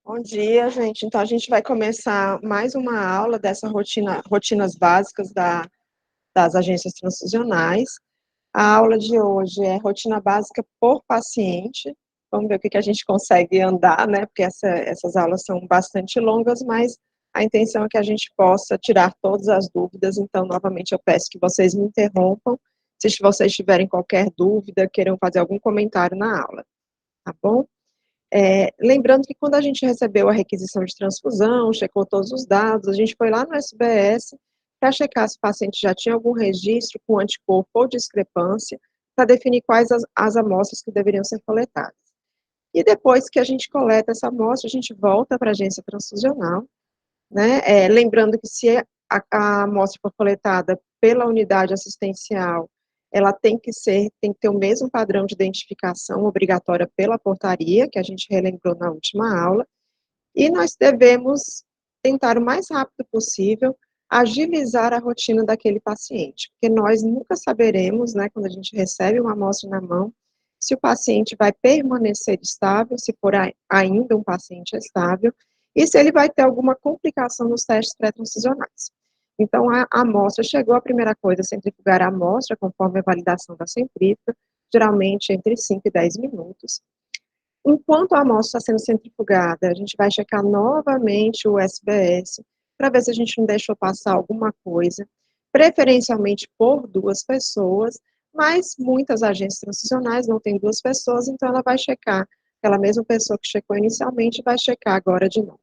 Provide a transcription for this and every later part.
Bom dia, gente. Então, a gente vai começar mais uma aula dessa rotinas básicas das agências transfusionais. A aula de hoje é rotina básica por paciente. Vamos ver o que a gente consegue andar, né? Porque essas aulas são bastante longas, mas a intenção é que a gente possa tirar todas as dúvidas. Então, novamente, eu peço que vocês me interrompam se vocês tiverem qualquer dúvida, queiram fazer algum comentário na aula, tá bom? Lembrando que quando a gente recebeu a requisição de transfusão, checou todos os dados, a gente foi lá no SBS para checar se o paciente já tinha algum registro com anticorpo ou discrepância, para definir quais as amostras que deveriam ser coletadas. E depois que a gente coleta essa amostra, a gente volta para a agência transfusional, né? Lembrando que se a amostra for coletada pela unidade assistencial, ela tem que ter o mesmo padrão de identificação obrigatória pela portaria, que a gente relembrou na última aula, e nós devemos tentar o mais rápido possível agilizar a rotina daquele paciente, porque nós nunca saberemos, né, quando a gente recebe uma amostra na mão, se o paciente vai permanecer estável, se for ainda um paciente estável, e se ele vai ter alguma complicação nos testes pré-transicionais. Então, a amostra chegou, a primeira coisa, centrifugar a amostra, conforme a validação da centrífuga, geralmente entre 5 e 10 minutos. Enquanto a amostra está sendo centrifugada, a gente vai checar novamente o SBS, para ver se a gente não deixou passar alguma coisa, preferencialmente por duas pessoas, mas muitas agências transicionais não têm duas pessoas, então ela vai checar, aquela mesma pessoa que checou inicialmente, vai checar agora de novo.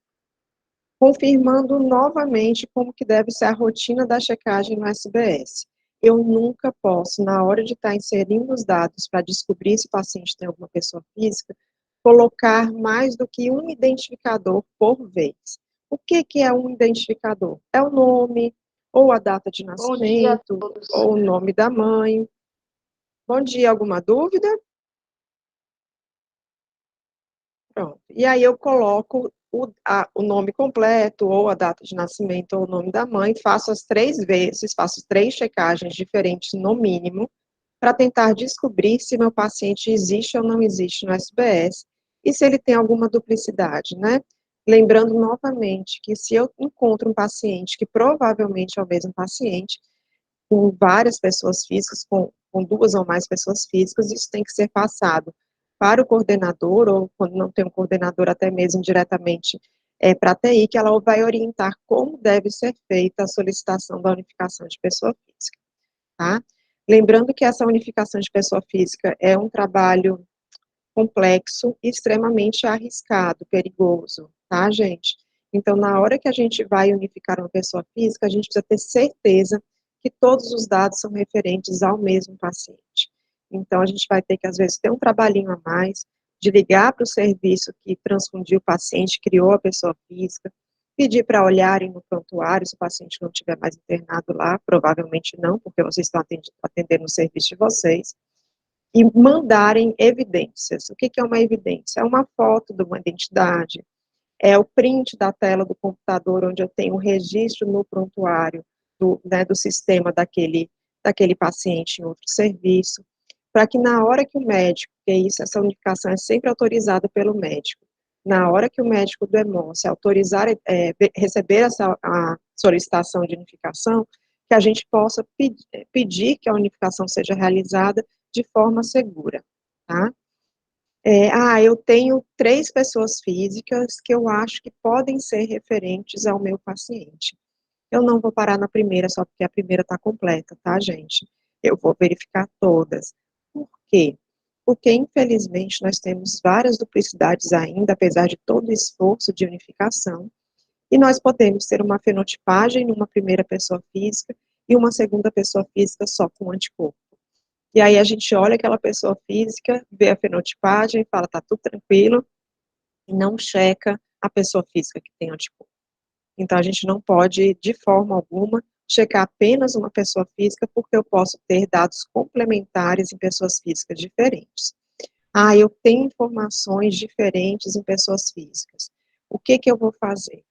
Confirmando novamente como que deve ser a rotina da checagem no SBS. Eu nunca posso, na hora de estar inserindo os dados para descobrir se o paciente tem alguma pessoa física, colocar mais do que um identificador por vez. O que é um identificador? É o nome, ou a data de Bom dia a nascimento, todos. ou o nome da mãe. Bom dia, alguma dúvida? Pronto. E aí eu coloco o nome completo, ou a data de nascimento, ou o nome da mãe, faço as 3 vezes, faço 3 checagens diferentes no mínimo, para tentar descobrir se meu paciente existe ou não existe no SBS, e se ele tem alguma duplicidade, né? Lembrando novamente que se eu encontro um paciente que provavelmente é o mesmo paciente, com várias pessoas físicas, com duas ou mais pessoas físicas, isso tem que ser passado para o coordenador, ou quando não tem um coordenador, até mesmo diretamente para a TI, que ela vai orientar como deve ser feita a solicitação da unificação de pessoa física, tá? Lembrando que essa unificação de pessoa física é um trabalho complexo e extremamente arriscado, perigoso, tá, gente? Então, na hora que a gente vai unificar uma pessoa física, a gente precisa ter certeza que todos os dados são referentes ao mesmo paciente. Então, a gente vai ter que, às vezes, ter um trabalhinho a mais, de ligar para o serviço que transfundiu o paciente, criou a pessoa física, pedir para olharem no prontuário, se o paciente não estiver mais internado lá, provavelmente não, porque vocês estão atendendo o serviço de vocês, e mandarem evidências. O que é uma evidência? É uma foto de uma identidade, é o print da tela do computador, onde eu tenho o registro no prontuário do sistema daquele paciente em outro serviço, para que na hora que o médico, que isso, essa unificação é sempre autorizada pelo médico, na hora que o médico do EMOS autorizar, receber a solicitação de unificação, que a gente possa pedir que a unificação seja realizada de forma segura, tá? Eu tenho 3 pessoas físicas que eu acho que podem ser referentes ao meu paciente. Eu não vou parar na primeira só porque a primeira está completa, tá, gente? Eu vou verificar todas. Por quê? Porque, infelizmente, nós temos várias duplicidades ainda, apesar de todo o esforço de unificação, e nós podemos ter uma fenotipagem numa primeira pessoa física e uma segunda pessoa física só com anticorpo. E aí a gente olha aquela pessoa física, vê a fenotipagem, fala, tá tudo tranquilo, e não checa a pessoa física que tem anticorpo. Então a gente não pode, de forma alguma, checar apenas uma pessoa física, porque eu posso ter dados complementares em pessoas físicas diferentes. Eu tenho informações diferentes em pessoas físicas. O que eu vou fazer?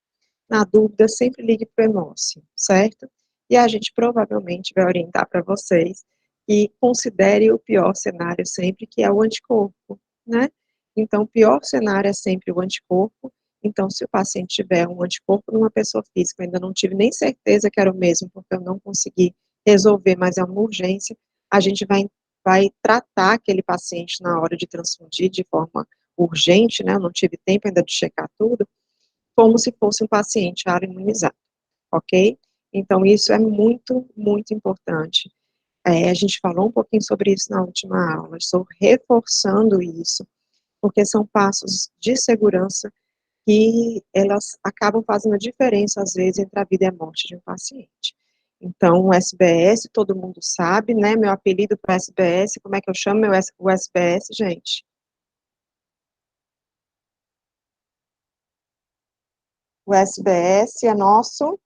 Na dúvida, sempre ligue para o EMOSSE, certo? E a gente provavelmente vai orientar para vocês e considere o pior cenário sempre, que é o anticorpo, né? Então, o pior cenário é sempre o anticorpo, Então, se o paciente tiver um anticorpo numa pessoa física, eu ainda não tive nem certeza que era o mesmo, porque eu não consegui resolver, mas é uma urgência, a gente vai tratar aquele paciente na hora de transfundir de forma urgente, né? Eu não tive tempo ainda de checar tudo, como se fosse um paciente imunizado, ok? Então, isso é muito, muito importante. A gente falou um pouquinho sobre isso na última aula, estou reforçando isso, porque são passos de segurança que elas acabam fazendo a diferença, às vezes, entre a vida e a morte de um paciente. Então, o SBS, todo mundo sabe, né? Meu apelido para SBS, como é que eu chamo o SBS, gente? O SBS é nosso,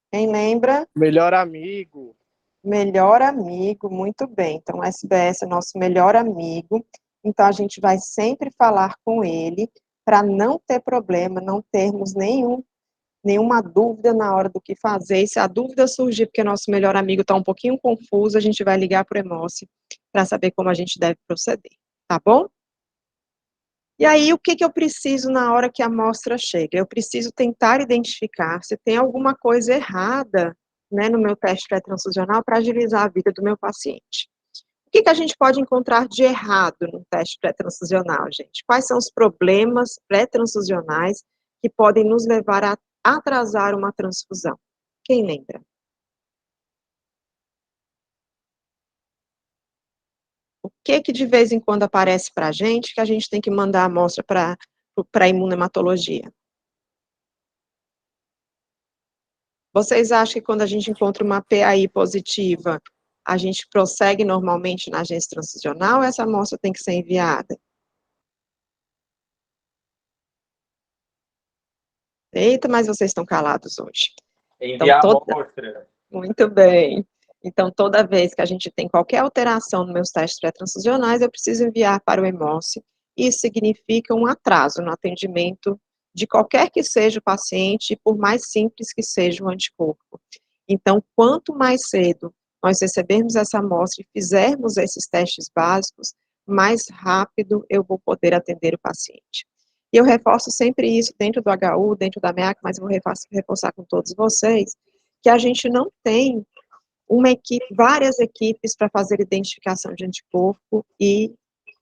quem lembra? Melhor amigo. Melhor amigo, muito bem. Então, o SBS é nosso melhor amigo. Então, a gente vai sempre falar com ele para não ter problema, não termos nenhuma dúvida na hora do que fazer. E se a dúvida surgir porque nosso melhor amigo está um pouquinho confuso, a gente vai ligar para o Emoce para saber como a gente deve proceder, tá bom? E aí, o que que eu preciso na hora que a amostra chega? Eu preciso tentar identificar se tem alguma coisa errada, né, no meu teste pré-transfusional para agilizar a vida do meu paciente. O que que a gente pode encontrar de errado no teste pré-transfusional, gente? Quais são os problemas pré-transfusionais que podem nos levar a atrasar uma transfusão? Quem lembra? O que que de vez em quando aparece para a gente que a gente tem que mandar a amostra para a imunematologia? Vocês acham que quando a gente encontra uma PAI positiva, a gente prossegue normalmente na agência transfusional ou essa amostra tem que ser enviada? Eita, mas vocês estão calados hoje. Então, Enviar a amostra. muito bem. Então, toda vez que a gente tem qualquer alteração nos meus testes pré-transfusionais, eu preciso enviar para o Emoce. Isso significa um atraso no atendimento de qualquer que seja o paciente, por mais simples que seja o anticorpo. Então, quanto mais cedo nós recebermos essa amostra e fizermos esses testes básicos, mais rápido eu vou poder atender o paciente. E eu reforço sempre isso dentro do HU, dentro da MEAC, mas eu vou reforçar com todos vocês, que a gente não tem uma equipe, várias equipes para fazer identificação de anticorpo e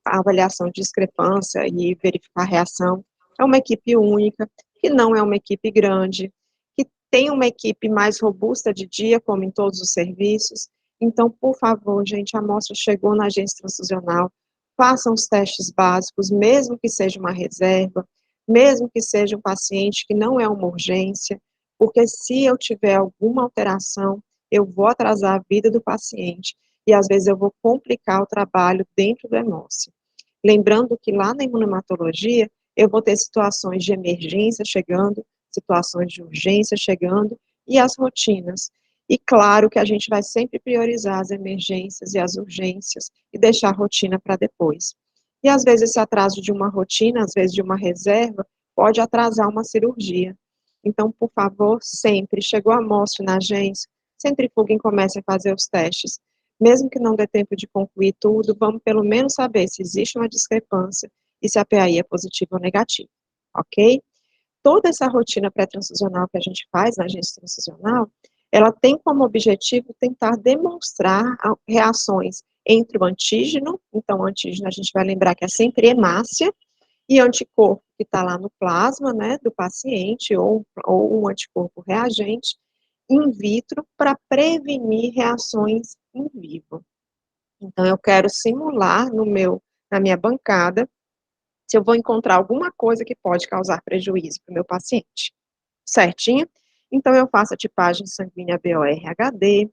a avaliação de discrepância e verificar a reação. É uma equipe única, que não é uma equipe grande, que tem uma equipe mais robusta de dia, como em todos os serviços. Então, por favor, gente, a amostra chegou na agência transfusional, façam os testes básicos, mesmo que seja uma reserva, mesmo que seja um paciente que não é uma urgência, porque se eu tiver alguma alteração, eu vou atrasar a vida do paciente e às vezes eu vou complicar o trabalho dentro do hemócio. Lembrando que lá na imunohematologia, eu vou ter situações de emergência chegando, situações de urgência chegando e as rotinas. E claro que a gente vai sempre priorizar as emergências e as urgências e deixar a rotina para depois. E às vezes esse atraso de uma rotina, às vezes de uma reserva, pode atrasar uma cirurgia. Então, por favor, sempre, chegou a amostra na agência, centrifuguem e comecem a fazer os testes. Mesmo que não dê tempo de concluir tudo, vamos pelo menos saber se existe uma discrepância e se a PAI é positiva ou negativa, ok? Toda essa rotina pré-transfusional que a gente faz na agência transfusional, ela tem como objetivo tentar demonstrar reações entre o antígeno, então o antígeno a gente vai lembrar que é sempre hemácia, e anticorpo que está lá no plasma, né, do paciente, ou um anticorpo reagente, in vitro, para prevenir reações in vivo. Então, eu quero simular na minha bancada, se eu vou encontrar alguma coisa que pode causar prejuízo para o meu paciente. Certinho? Então, eu faço a tipagem sanguínea BOR-HD,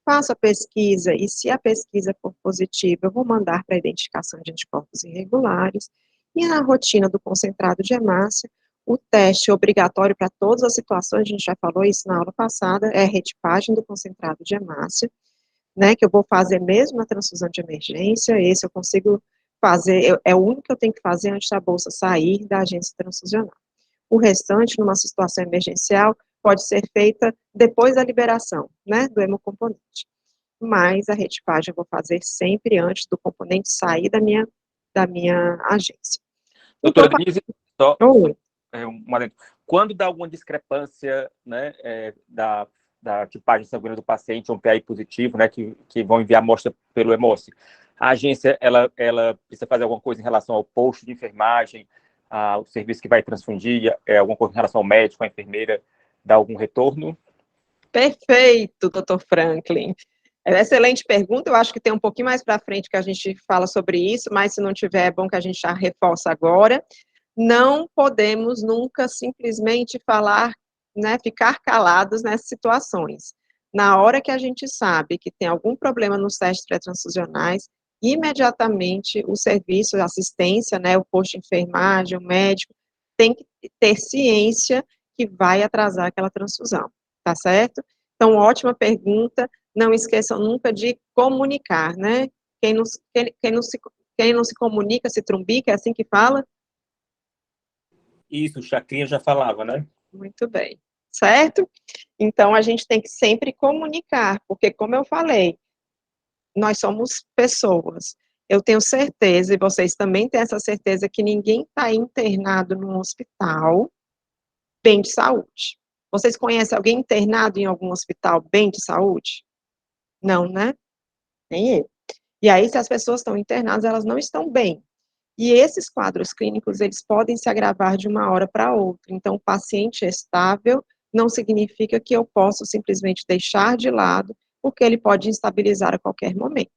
faço a pesquisa, e se a pesquisa for positiva, eu vou mandar para a identificação de anticorpos irregulares, e na rotina do concentrado de hemácia, o teste obrigatório para todas as situações, a gente já falou isso na aula passada, é a retipagem do concentrado de hemácia, né, que eu vou fazer mesmo na transfusão de emergência, esse eu consigo fazer, é o único que eu tenho que fazer antes da bolsa sair da agência transfusional. O restante, numa situação emergencial, pode ser feita depois da liberação, né, do hemocomponente. Mas a retipagem eu vou fazer sempre antes do componente sair da minha agência. Então, Doutora Denise, só oi. um adendo. Quando dá alguma discrepância, né, da tipagem sanguínea do paciente, um PAI positivo, né, que vão enviar amostra pelo Hemose, a agência, ela precisa fazer alguma coisa em relação ao posto de enfermagem, ao serviço que vai transfundir, alguma coisa em relação ao médico, à enfermeira, dar algum retorno? Perfeito, doutor Franklin. Excelente pergunta, eu acho que tem um pouquinho mais para frente que a gente fala sobre isso, mas se não tiver, é bom que a gente já reforça agora. Não podemos nunca simplesmente falar, né, ficar calados nessas situações. Na hora que a gente sabe que tem algum problema nos testes pré-transfusionais, imediatamente o serviço, a assistência, né, o posto de enfermagem, o médico, tem que ter ciência que vai atrasar aquela transfusão, tá certo? Então, ótima pergunta, não esqueçam nunca de comunicar, né? Quem não se comunica se trumbica, é assim que fala? Isso, o Chacrinha já falava, né? Muito bem, certo? Então, a gente tem que sempre comunicar, porque, como eu falei, nós somos pessoas. Eu tenho certeza, e vocês também têm essa certeza, que ninguém está internado num hospital bem de saúde. Vocês conhecem alguém internado em algum hospital bem de saúde? Não, né? Nem eu. E aí, se as pessoas estão internadas, elas não estão bem. E esses quadros clínicos, eles podem se agravar de uma hora para outra. Então, o paciente estável não significa que eu posso simplesmente deixar de lado, porque ele pode instabilizar a qualquer momento,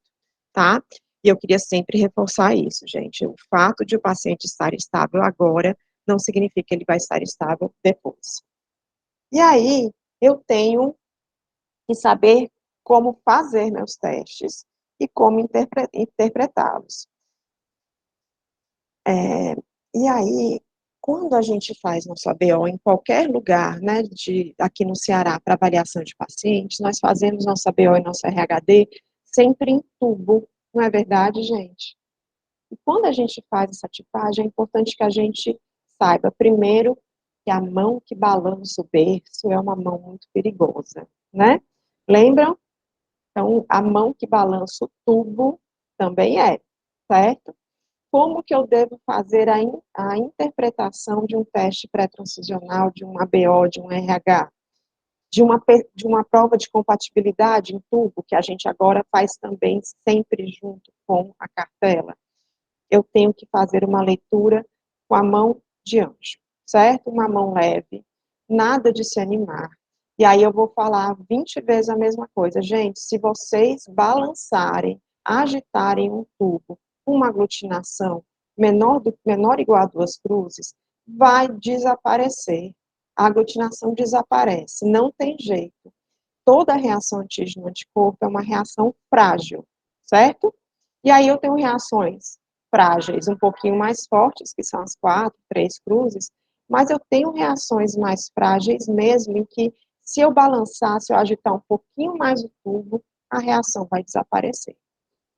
tá? E eu queria sempre reforçar isso, gente. O fato de o paciente estar estável agora não significa que ele vai estar estável depois. E aí, eu tenho que saber como fazer meus testes e como interpretá-los. E aí, quando a gente faz nosso ABO em qualquer lugar, né, aqui no Ceará, para avaliação de pacientes, nós fazemos nosso ABO e nosso RHD sempre em tubo, não é verdade, gente? E quando a gente faz essa tipagem, é importante que a gente saiba, primeiro, que a mão que balança o berço é uma mão muito perigosa, né? Lembram? Então, a mão que balança o tubo também é, certo? Como que eu devo fazer a interpretação de um teste pré-transfusional, de um ABO, de um RH, de uma prova de compatibilidade em tubo, que a gente agora faz também sempre junto com a cartela? Eu tenho que fazer uma leitura com a mão de anjo, certo? Uma mão leve, nada de se animar. E aí eu vou falar 20 vezes a mesma coisa. Gente, se vocês balançarem, agitarem um tubo, uma aglutinação menor ou igual a 2 cruzes, vai desaparecer. A aglutinação desaparece, não tem jeito. Toda reação antígeno-anticorpo é uma reação frágil, certo? E aí eu tenho reações frágeis um pouquinho mais fortes, que são as 4, 3 cruzes, mas eu tenho reações mais frágeis mesmo, em que se eu balançar, se eu agitar um pouquinho mais o tubo, a reação vai desaparecer.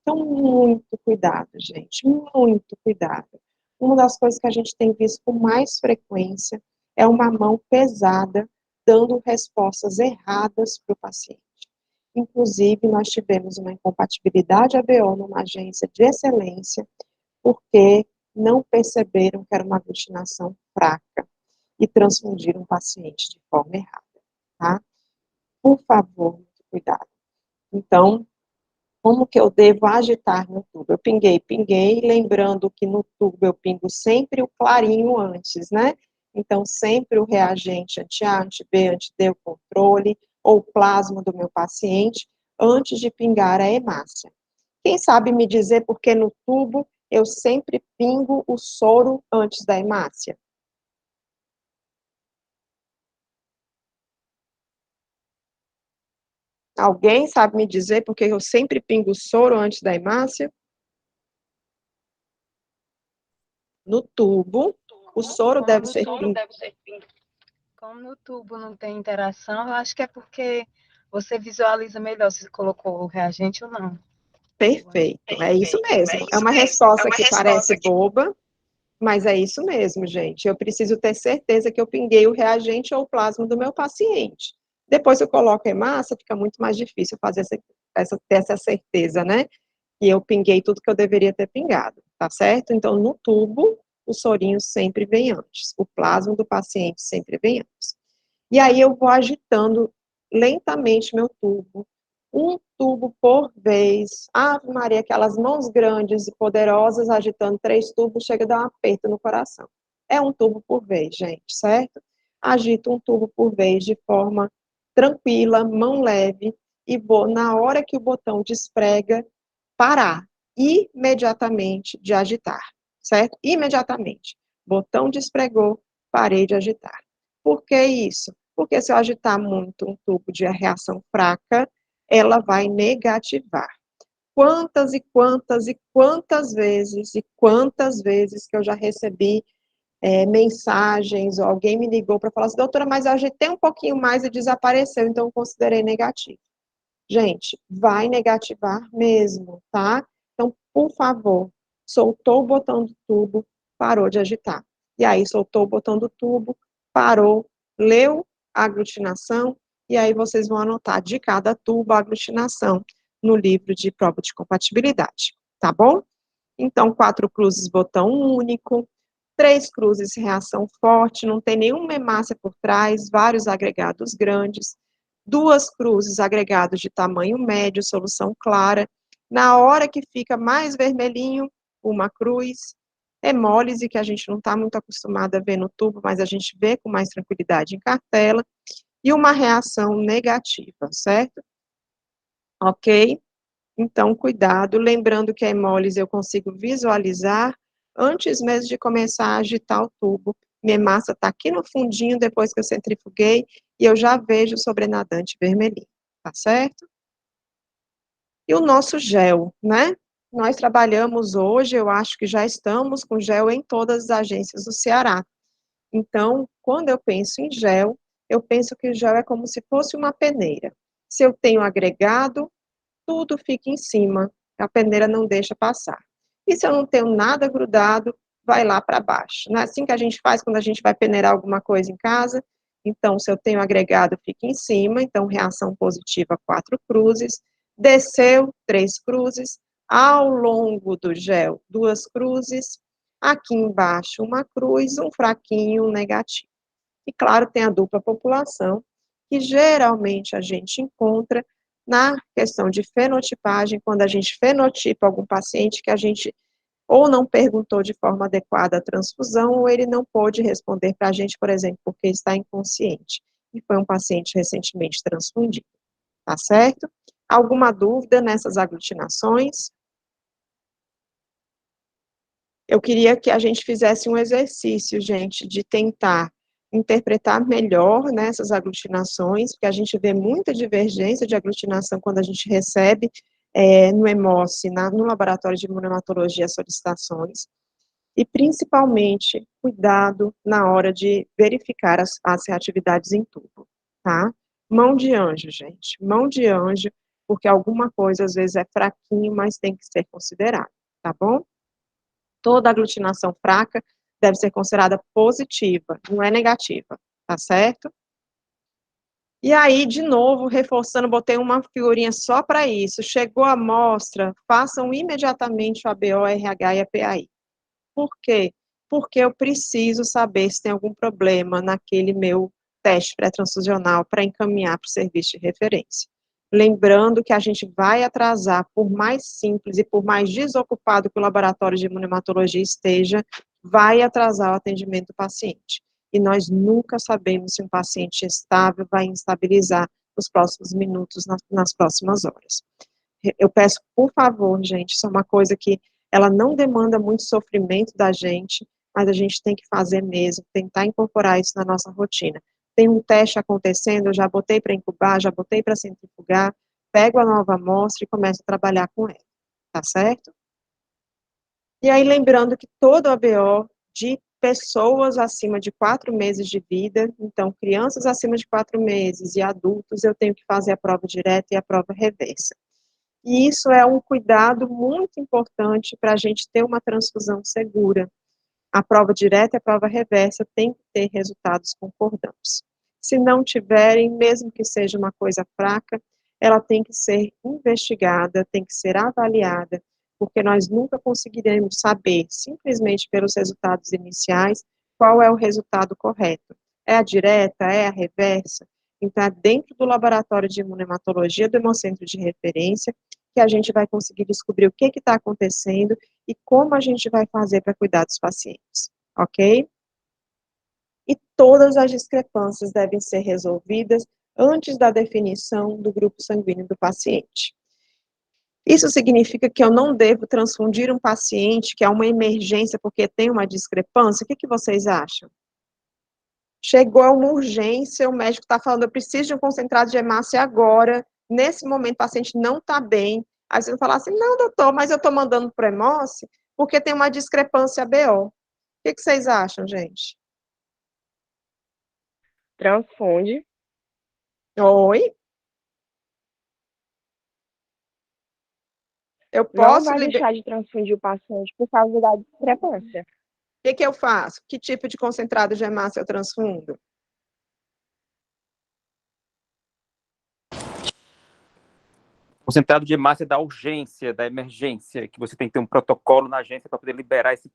Então, muito cuidado, gente, muito cuidado. Uma das coisas que a gente tem visto com mais frequência é uma mão pesada dando respostas erradas para o paciente. Inclusive, nós tivemos uma incompatibilidade ABO numa agência de excelência, porque não perceberam que era uma aglutinação fraca e transfundiram o paciente de forma errada, tá? Por favor, muito cuidado. Então, como que eu devo agitar no tubo? Eu pinguei, lembrando que no tubo eu pingo sempre o clarinho antes, né? Então, sempre o reagente anti-A, anti-B, anti-D, o controle, ou o plasma do meu paciente, antes de pingar a hemácia. Quem sabe me dizer por que no tubo eu sempre pingo o soro antes da hemácia? Alguém sabe me dizer por que eu sempre pingo o soro antes da hemácia? No tubo, o soro deve ser pingado. Como no tubo não tem interação, eu acho que é porque você visualiza melhor se colocou o reagente ou não. Perfeito, é isso mesmo. É uma resposta que parece boba, mas é isso mesmo, gente. Eu preciso ter certeza que eu pinguei o reagente ou o plasma do meu paciente. Depois eu coloco a hemácia, fica muito mais difícil fazer ter essa certeza, né? E eu pinguei tudo que eu deveria ter pingado, tá certo? Então, no tubo, o sorinho sempre vem antes, o plasma do paciente sempre vem antes. E aí eu vou agitando lentamente meu tubo, um tubo por vez. Ave Maria, aquelas mãos grandes e poderosas agitando 3 tubos, chega a dar um aperto no coração. É um tubo por vez, gente, certo? Agito um tubo por vez de forma tranquila, mão leve, e vou, na hora que o botão desprega, parar imediatamente de agitar, certo? Imediatamente. Botão despregou, parei de agitar. Por que isso? Porque se eu agitar muito um tubo de reação fraca, ela vai negativar. Quantas e quantas e quantas vezes que eu já recebi mensagens, ou alguém me ligou para falar assim, doutora, mas eu agitei um pouquinho mais e desapareceu, então eu considerei negativo. Gente, vai negativar mesmo, tá? Então, por favor, soltou o botão do tubo, parou de agitar. E aí, soltou o botão do tubo, parou, leu a aglutinação, e aí vocês vão anotar de cada tubo a aglutinação no livro de prova de compatibilidade, tá bom? Então, 4 cruzes, botão único, 3 cruzes, reação forte, não tem nenhuma hemácia por trás, vários agregados grandes, 2 cruzes, agregados de tamanho médio, solução clara. Na hora que fica mais vermelhinho, uma cruz, hemólise, que a gente não está muito acostumado a ver no tubo, mas a gente vê com mais tranquilidade em cartela, e uma reação negativa, certo? Ok? Então, cuidado, lembrando que a hemólise eu consigo visualizar antes mesmo de começar a agitar o tubo. Minha massa está aqui no fundinho, depois que eu centrifuguei, e eu já vejo o sobrenadante vermelhinho, tá certo? E o nosso gel, né? Nós trabalhamos hoje, eu acho que já estamos com gel em todas as agências do Ceará. Então, quando eu penso em gel, eu penso que o gel é como se fosse uma peneira. Se eu tenho agregado, tudo fica em cima, a peneira não deixa passar. E se eu não tenho nada grudado, vai lá para baixo. Não é assim que a gente faz quando a gente vai peneirar alguma coisa em casa? Então, se eu tenho agregado, fica em cima, então reação positiva, 4 cruzes, desceu, 3 cruzes, ao longo do gel, 2 cruzes, aqui embaixo uma cruz, um fraquinho, um negativo. E claro, tem a dupla população, que geralmente a gente encontra na questão de fenotipagem, quando a gente fenotipa algum paciente que a gente ou não perguntou de forma adequada a transfusão, ou ele não pôde responder para a gente, por exemplo, porque está inconsciente, e foi um paciente recentemente transfundido, tá certo? Alguma dúvida nessas aglutinações? Eu queria que a gente fizesse um exercício, gente, de tentar interpretar melhor, né, essas aglutinações, porque a gente vê muita divergência de aglutinação quando a gente recebe no EMOSSE, no laboratório de imunohematologia, as solicitações, e principalmente cuidado na hora de verificar as reatividades em tubo, tá? Mão de anjo, gente, mão de anjo, porque alguma coisa às vezes é fraquinho, mas tem que ser considerado, tá bom? Toda aglutinação fraca deve ser considerada positiva, não é negativa, tá certo? E aí, de novo, reforçando, botei uma figurinha só para isso. Chegou a amostra, façam imediatamente o ABO, RH e a PAI. Por quê? Porque eu preciso saber se tem algum problema naquele meu teste pré-transfusional para encaminhar para o serviço de referência. Lembrando que a gente vai atrasar, por mais simples e por mais desocupado que o laboratório de imunohematologia esteja, vai atrasar o atendimento do paciente. E nós nunca sabemos se um paciente estável vai instabilizar nos próximos minutos, nas próximas horas. Eu peço, por favor, gente, isso é uma coisa que ela não demanda muito sofrimento da gente, mas a gente tem que fazer mesmo, tentar incorporar isso na nossa rotina. Tem um teste acontecendo, eu já botei para incubar, já botei para centrifugar, pego a nova amostra e começo a trabalhar com ela, tá certo? E aí, lembrando que todo ABO de pessoas acima de 4 meses de vida, então, crianças acima de 4 meses e adultos, eu tenho que fazer a prova direta e a prova reversa. E isso é um cuidado muito importante para a gente ter uma transfusão segura. A prova direta e a prova reversa tem que ter resultados concordantes. Se não tiverem, mesmo que seja uma coisa fraca, ela tem que ser investigada, tem que ser avaliada, porque nós nunca conseguiremos saber, simplesmente pelos resultados iniciais, qual é o resultado correto. É a direta, é a reversa? Então, é dentro do laboratório de imunematologia do Hemocentro de Referência que a gente vai conseguir descobrir o que está acontecendo e como a gente vai fazer para cuidar dos pacientes, ok? E todas as discrepâncias devem ser resolvidas antes da definição do grupo sanguíneo do paciente. Isso significa que eu não devo transfundir um paciente que é uma emergência porque tem uma discrepância? O que vocês acham? Chegou a uma urgência, o médico está falando, eu preciso de um concentrado de hemácia agora, nesse momento o paciente não está bem. Aí você vai falar assim, não, doutor, mas eu estou mandando para o hemócio porque tem uma discrepância BO. O que vocês acham, gente? Transfunde. Oi? Eu Não posso vai liberar. deixar de transfundir o paciente por causa da discrepância. O que eu faço? Que tipo de concentrado de hemácia eu transfundo? Concentrado de hemácia da urgência, da emergência, que você tem que ter um protocolo na agência para poder liberar esse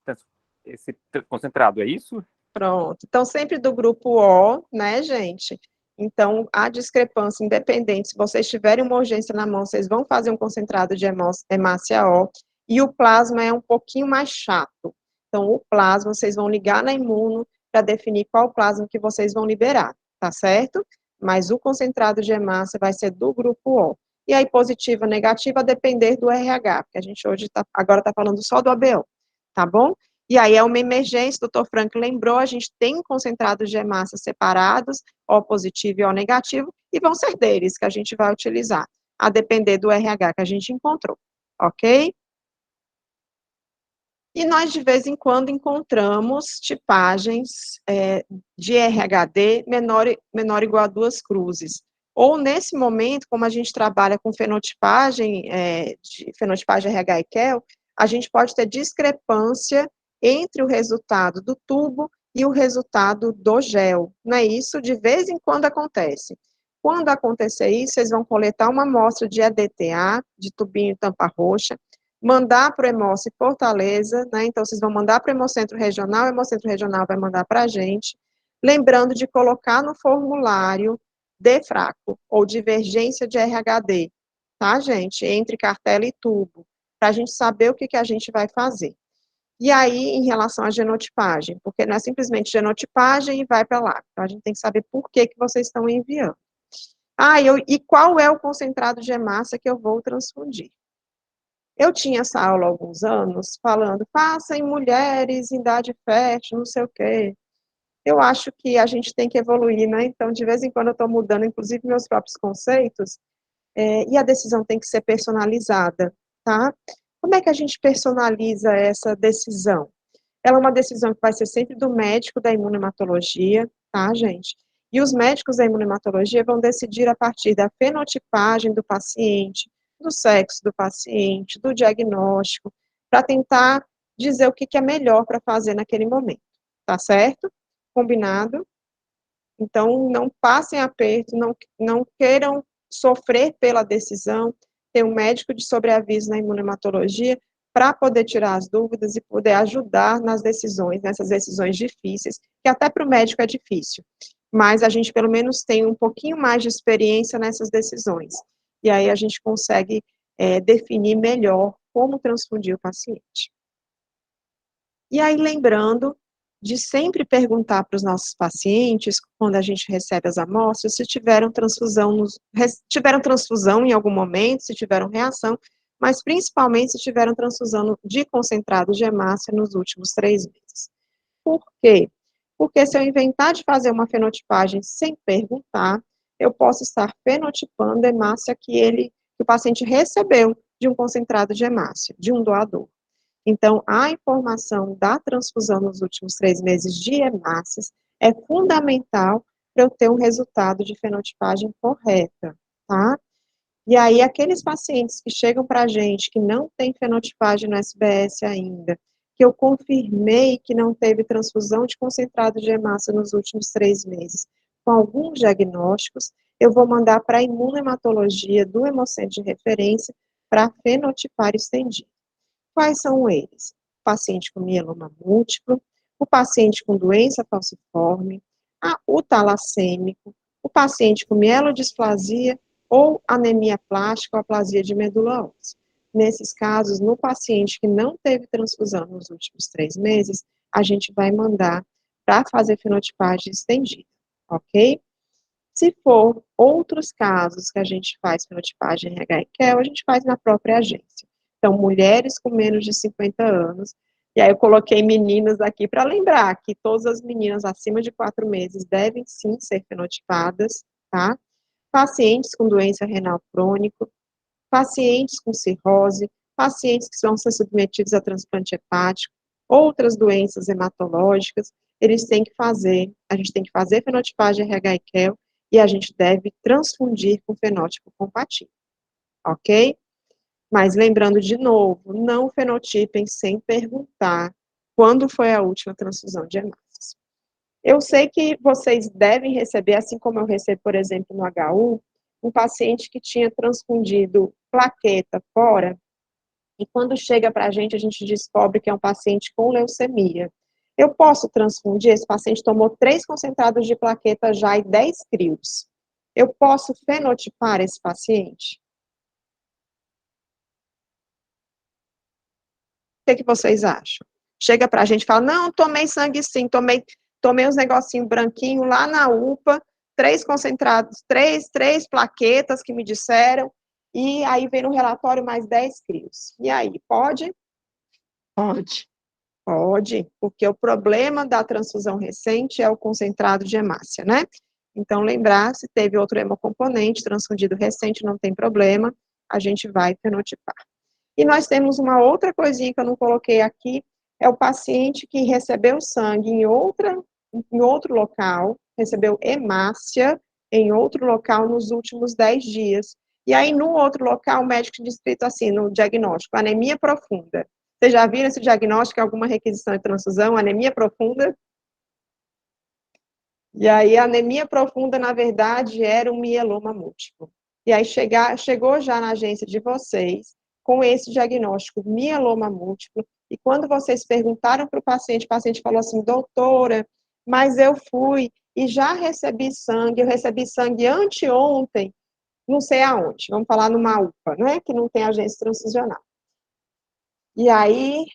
concentrado, é isso? Pronto. Então, sempre do grupo O, né, gente? Então, a discrepância, independente, se vocês tiverem uma urgência na mão, vocês vão fazer um concentrado de hemácia O, e o plasma é um pouquinho mais chato. Então, o plasma, vocês vão ligar na imuno para definir qual plasma que vocês vão liberar, tá certo? Mas o concentrado de hemácia vai ser do grupo O. E aí, positiva, negativa, a depender do RH, porque a gente hoje agora está falando só do ABO, tá bom? E aí é uma emergência, o doutor Frank lembrou, a gente tem concentrados de hemácia separados, O positivo e O negativo, e vão ser deles que a gente vai utilizar, a depender do RH que a gente encontrou, ok? E nós, de vez em quando, encontramos tipagens de RHD menor ou igual a 2 cruzes. Ou, nesse momento, como a gente trabalha com fenotipagem, de fenotipagem RH e KEL, a gente pode ter discrepância entre o resultado do tubo e o resultado do gel. Não é isso? De vez em quando acontece. Quando acontecer isso, vocês vão coletar uma amostra de EDTA, de tubinho tampa roxa, mandar para o Hemócio Fortaleza, né? Então, vocês vão mandar para o Hemocentro Regional, o Hemocentro Regional vai mandar para a gente, lembrando de colocar no formulário D fraco, ou divergência de RHD, tá, gente? Entre cartela e tubo, para a gente saber o que a gente vai fazer. E aí, em relação à genotipagem, porque não é simplesmente genotipagem e vai para lá. Então, a gente tem que saber por que vocês estão enviando. E qual é o concentrado de hemácia que eu vou transfundir? Eu tinha essa aula há alguns anos, falando, faça em mulheres, em idade fértil, não sei o quê. Eu acho que a gente tem que evoluir, né? Então, de vez em quando eu estou mudando, inclusive, meus próprios conceitos, e a decisão tem que ser personalizada, tá? Como é que a gente personaliza essa decisão? Ela é uma decisão que vai ser sempre do médico da imunematologia, tá, gente? E os médicos da imunematologia vão decidir a partir da fenotipagem do paciente, do sexo do paciente, do diagnóstico, para tentar dizer o que é melhor para fazer naquele momento, tá certo? Combinado? Então, não passem aperto, não queiram sofrer pela decisão, ter um médico de sobreaviso na imunematologia para poder tirar as dúvidas e poder ajudar nas decisões, nessas decisões difíceis, que até para o médico é difícil, mas a gente pelo menos tem um pouquinho mais de experiência nessas decisões, e aí a gente consegue definir melhor como transfundir o paciente. E aí, lembrando de sempre perguntar para os nossos pacientes, quando a gente recebe as amostras, se tiveram transfusão em algum momento, se tiveram reação, mas principalmente se tiveram transfusão de concentrado de hemácia nos últimos 3 meses. Por quê? Porque se eu inventar de fazer uma fenotipagem sem perguntar, eu posso estar fenotipando a hemácia que o paciente recebeu de um concentrado de hemácia, de um doador. Então, a informação da transfusão nos últimos 3 meses de hemácias é fundamental para eu ter um resultado de fenotipagem correta, tá? E aí, aqueles pacientes que chegam para a gente que não tem fenotipagem no SBS ainda, que eu confirmei que não teve transfusão de concentrado de hemácia nos últimos 3 meses, com alguns diagnósticos, eu vou mandar para a imunematologia do Hemocentro de referência para fenotipar estendido. Quais são eles? O paciente com mieloma múltiplo, o paciente com doença falciforme, o talassêmico, o paciente com mielodisplasia ou anemia plástica ou aplasia de medula óssea. Nesses casos, no paciente que não teve transfusão nos últimos 3 meses, a gente vai mandar para fazer fenotipagem estendida, ok? Se for outros casos que a gente faz fenotipagem RH e QEL, a gente faz na própria agência. Então, mulheres com menos de 50 anos, e aí eu coloquei meninas aqui para lembrar que todas as meninas acima de 4 meses devem sim ser fenotipadas, tá? Pacientes com doença renal crônica, pacientes com cirrose, pacientes que vão ser submetidos a transplante hepático, outras doenças hematológicas, eles têm que fazer, a gente tem que fazer fenotipagem RH e QEL, e a gente deve transfundir com fenótipo compatível, ok? Mas lembrando de novo, não fenotipem sem perguntar quando foi a última transfusão de hemácias. Eu sei que vocês devem receber, assim como eu recebo, por exemplo, no HU, um paciente que tinha transfundido plaqueta fora, e quando chega para a gente descobre que é um paciente com leucemia. Eu posso transfundir? Esse paciente tomou 3 concentrados de plaqueta já e 10 crios. Eu posso fenotipar esse paciente? O que vocês acham? Chega para a gente e fala, não, tomei sangue sim, tomei uns negocinhos branquinhos lá na UPA, 3 concentrados, 3 plaquetas que me disseram, e aí vem no relatório mais 10 crios. E aí, pode? Pode. Pode, porque o problema da transfusão recente é o concentrado de hemácia, né? Então, lembrar, se teve outro hemocomponente transfundido recente, não tem problema, a gente vai fenotipar. E nós temos uma outra coisinha que eu não coloquei aqui, é o paciente que recebeu sangue em outro local, recebeu hemácia em outro local nos últimos 10 dias. E aí, no outro local, o médico tinha escrito assim, no diagnóstico, anemia profunda. Vocês já viram esse diagnóstico, alguma requisição de transfusão, anemia profunda? E aí, a anemia profunda, na verdade, era um mieloma múltiplo. E aí, chegou já na agência de vocês, com esse diagnóstico, mieloma múltiplo, e quando vocês perguntaram para o paciente falou assim, doutora, mas eu fui e já recebi sangue, eu recebi sangue anteontem, não sei aonde, vamos falar numa UPA, né, que não tem agência transfusional. E aí,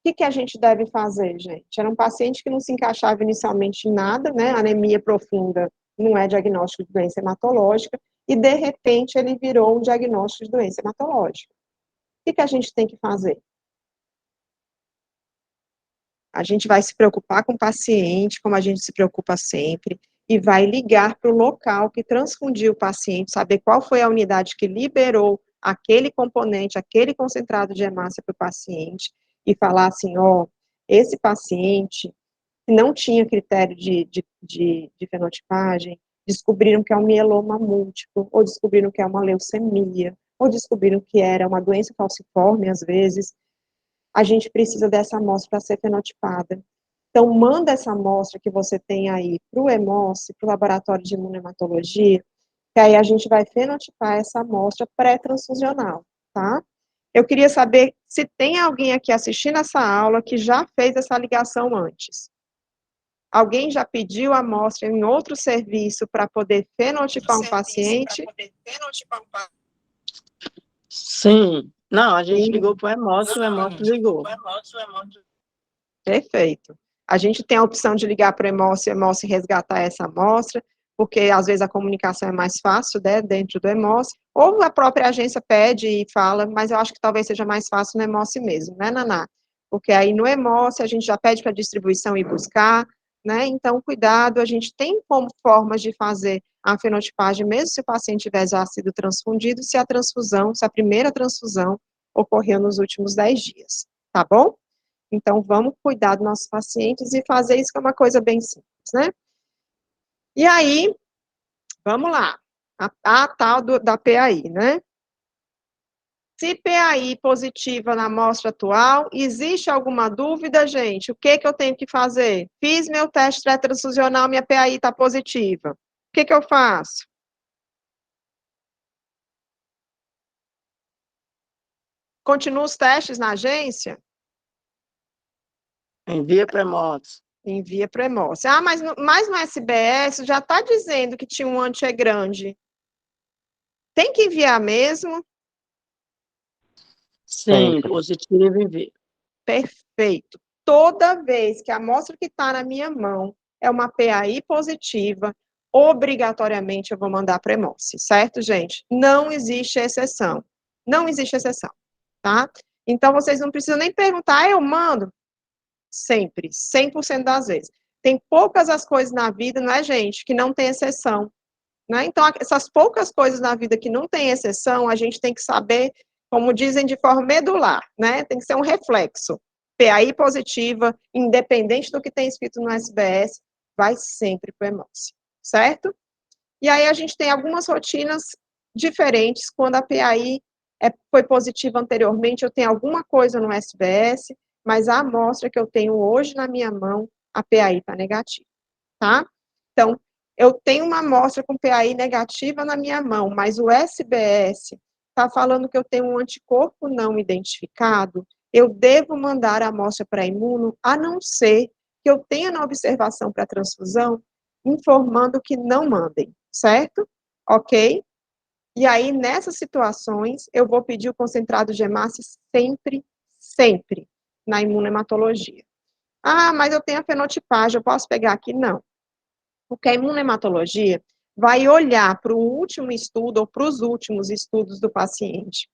o que a gente deve fazer, gente? Era um paciente que não se encaixava inicialmente em nada, né? Anemia profunda não é diagnóstico de doença hematológica, e de repente ele virou um diagnóstico de doença hematológica. O que a gente tem que fazer? A gente vai se preocupar com o paciente, como a gente se preocupa sempre, e vai ligar para o local que transfundiu o paciente, saber qual foi a unidade que liberou aquele componente, aquele concentrado de hemácia para o paciente, e falar assim, ó, esse paciente que não tinha critério de fenotipagem, descobriram que é um mieloma múltiplo, ou descobriram que é uma leucemia, ou descobriram que era uma doença falciforme, às vezes, a gente precisa dessa amostra para ser fenotipada. Então, manda essa amostra que você tem aí para o HEMOS, para o Laboratório de Imunohematologia, que aí a gente vai fenotipar essa amostra pré-transfusional, tá? Eu queria saber se tem alguém aqui assistindo essa aula que já fez essa ligação antes. Alguém já pediu a amostra em outro serviço para poder fenotipar um paciente? Sim. Não, a gente Sim. ligou para o Hemócio, o Hemócio ligou. Perfeito. A gente tem a opção de ligar para o Hemócio resgatar essa amostra, porque às vezes a comunicação é mais fácil, né, dentro do Hemócio, ou a própria agência pede e fala, mas eu acho que talvez seja mais fácil no Hemócio mesmo, né, Naná? Porque aí no Hemócio a gente já pede para a distribuição ir buscar, né, então cuidado, a gente tem como formas de fazer a fenotipagem, mesmo se o paciente tiver já sido transfundido, se a primeira transfusão ocorreu nos últimos 10 dias, tá bom? Então, vamos cuidar dos nossos pacientes e fazer isso, que é uma coisa bem simples, né? E aí, vamos lá, a tal da PAI, né? Se PAI positiva na amostra atual, existe alguma dúvida, gente? O que eu tenho que fazer? Fiz meu teste transfusional, minha PAI está positiva. O que eu faço? Continua os testes na agência? Envia para Hemócio. Envia para o Hemócio. Ah, mas no SBS já está dizendo que tinha um antigrande. Tem que enviar mesmo? Sim, Sempre. positivo, envia. Perfeito. Toda vez que a amostra que está na minha mão é uma PAI positiva, obrigatoriamente eu vou mandar para a Hemócio, certo, gente? Não existe exceção. Não existe exceção, tá? Então, vocês não precisam nem perguntar, eu mando? Sempre, 100% das vezes. Tem poucas as coisas na vida, não é, gente, que não tem exceção, né? Então, essas poucas coisas na vida que não tem exceção, a gente tem que saber, como dizem, de forma medular, né? Tem que ser um reflexo. PAI positiva, independente do que tem escrito no SBS, vai sempre para o Hemócio, certo? E aí a gente tem algumas rotinas diferentes. Quando a PAI foi positiva anteriormente, eu tenho alguma coisa no SBS, mas a amostra que eu tenho hoje na minha mão, a PAI está negativa, tá? Então, eu tenho uma amostra com PAI negativa na minha mão, mas o SBS está falando que eu tenho um anticorpo não identificado, eu devo mandar a amostra para imuno, a não ser que eu tenha na observação para transfusão, informando que não mandem, certo? Ok? E aí, nessas situações, eu vou pedir o concentrado de hemácia sempre, sempre, na imunohematologia. Ah, mas eu tenho a fenotipagem, eu posso pegar aqui? Não. Porque a imunohematologia vai olhar para o último estudo ou para os últimos estudos do paciente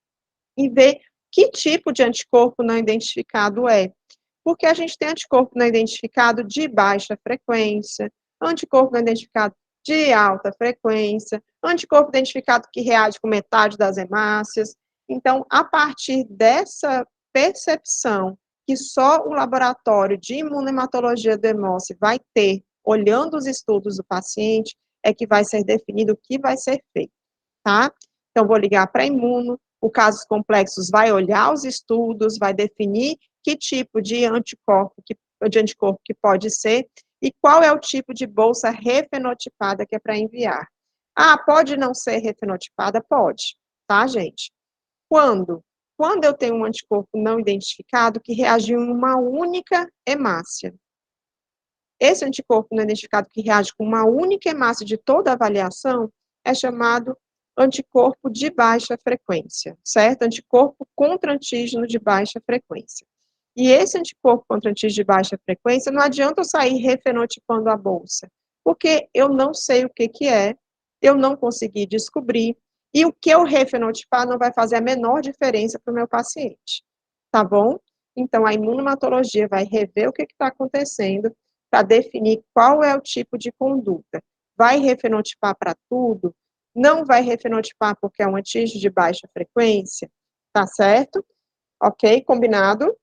e ver que tipo de anticorpo não identificado é. Porque a gente tem anticorpo não identificado de baixa frequência, anticorpo não identificado de alta frequência, anticorpo identificado que reage com metade das hemácias. Então, a partir dessa percepção que só o laboratório de imunohematologia do Hemócio vai ter, olhando os estudos do paciente, é que vai ser definido o que vai ser feito, tá? Então, vou ligar para imuno, o casos complexos vai olhar os estudos, vai definir que tipo de anticorpo que pode ser e qual é o tipo de bolsa refenotipada que é para enviar. Ah, pode não ser refenotipada? Pode, tá, gente? Quando? Quando eu tenho um anticorpo não identificado que reagiu em uma única hemácia. Esse anticorpo não identificado que reage com uma única hemácia de toda a avaliação é chamado anticorpo de baixa frequência, certo? Anticorpo contra antígeno de baixa frequência. E esse anticorpo contra antígeno de baixa frequência, não adianta eu sair refenotipando a bolsa, porque eu não sei o que é, eu não consegui descobrir, e o que eu refenotipar não vai fazer a menor diferença para o meu paciente, tá bom? Então, a imunohematologia vai rever o que está acontecendo para definir qual é o tipo de conduta. Vai refenotipar para tudo? Não vai refenotipar porque é um antígeno de baixa frequência? Tá certo? Ok? Combinado?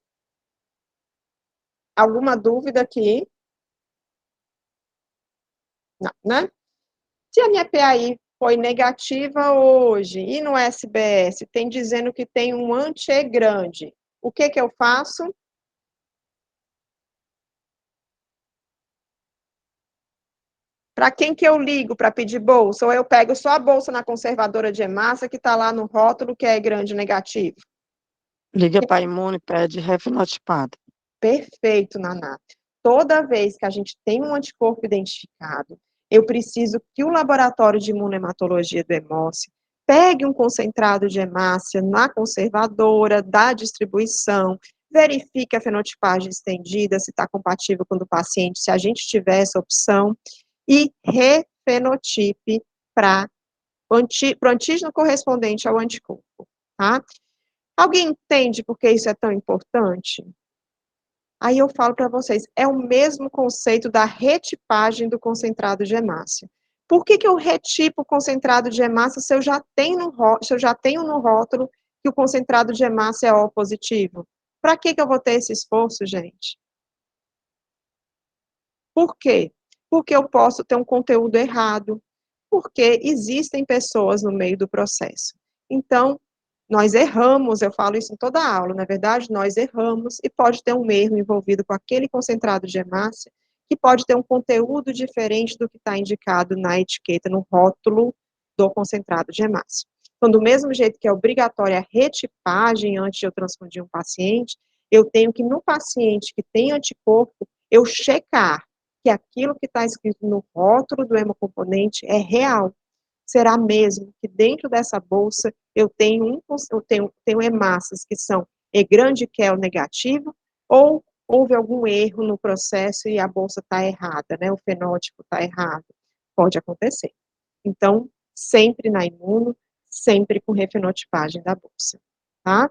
Alguma dúvida aqui? Não, né? Se a minha PAI foi negativa hoje e no SBS tem dizendo que tem um antigrande, o que eu faço? Para quem que eu ligo para pedir bolsa? Ou eu pego só a bolsa na conservadora de hemácia que está lá no rótulo que é grande negativo? Liga para imuno e pede refenotipada. Perfeito, Naná. Toda vez que a gente tem um anticorpo identificado, eu preciso que o laboratório de imunohematologia do Hemócio pegue um concentrado de hemácia na conservadora, da distribuição, verifique a fenotipagem estendida, se está compatível com o do paciente, se a gente tiver essa opção, e refenotipe para o antígeno correspondente ao anticorpo, tá? Alguém entende por que isso é tão importante? Aí eu falo para vocês, é o mesmo conceito da retipagem do concentrado de hemácia. Por que eu retipo o concentrado de hemácia se eu já tenho no rótulo que o concentrado de hemácia é O positivo? Para que eu vou ter esse esforço, gente? Por quê? Porque eu posso ter um conteúdo errado, porque existem pessoas no meio do processo. Então, nós erramos, eu falo isso em toda a aula, na verdade, nós erramos e pode ter um erro envolvido com aquele concentrado de hemácia, que pode ter um conteúdo diferente do que está indicado na etiqueta, no rótulo do concentrado de hemácia. Então, do mesmo jeito que é obrigatória a retipagem antes de eu transfundir um paciente, eu tenho que, no paciente que tem anticorpo, eu checar que aquilo que está escrito no rótulo do hemocomponente é real. Será mesmo que dentro dessa bolsa eu tenho hemácias que são E grande Kel negativo, ou houve algum erro no processo e a bolsa está errada, né? O fenótipo está errado. Pode acontecer. Então, sempre na imuno, sempre com refenotipagem da bolsa, tá?